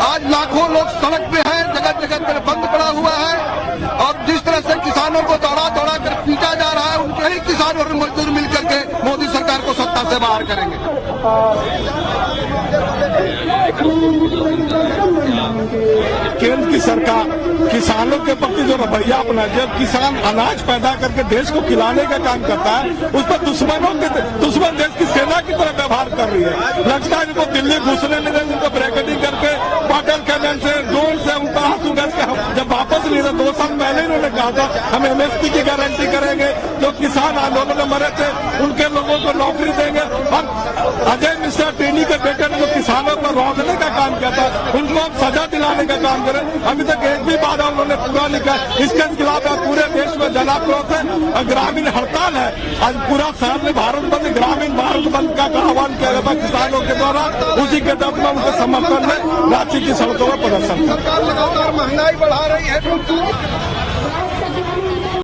आज लाखों लोग सड़क पे हैं, जगह जगह पर बंद पड़ा हुआ है। और जिस तरह से किसानों को दौड़ा दौड़ा कर पीटा जा रहा है, उनके ही किसान और मजदूर मिलकर के मोदी सरकार को सत्ता से बाहर करेंगे। केंद्र की सरकार किसानों के प्रति जो रवैया अपना, जब किसान अनाज पैदा करके देश को खिलाने का काम करता है, उस पर दुश्मन देश की सेना की तरह व्यवहार कर रही है। लगता है इनको दिल्ली घुसने नहीं दे, उनको ब्रैकेटिंग करके पाटल कैबिनेट से ड्रोन से उनका आंसू गैस के जब वापस लिए थे 2 साल पहले इन्होंने कहा था हम MSP की गारंटी करेंगे, जो किसान आंदोलन में मरे थे उनके लोगों को नौकरी देंगे। और अजय मिश्रा टेनी के बेटे ने जो किसानों को रोकने का काम किया था, उनको अब सजा दिलाने का काम करें। अभी तक एक भी वादा उन्होंने पूरा नहीं किया। इसके खिलाफ पूरे देश में जन आक्रोश है और ग्रामीण हड़ताल है। आज पूरा शहर में भारत बंद, ग्रामीण भारत बंद का आह्वान किया गया था किसानों के द्वारा। उसी के तहत में उनके समर्थन में रांची की सड़कों में प्रदर्शन। सरकार लगातार महंगाई बढ़ा रही है।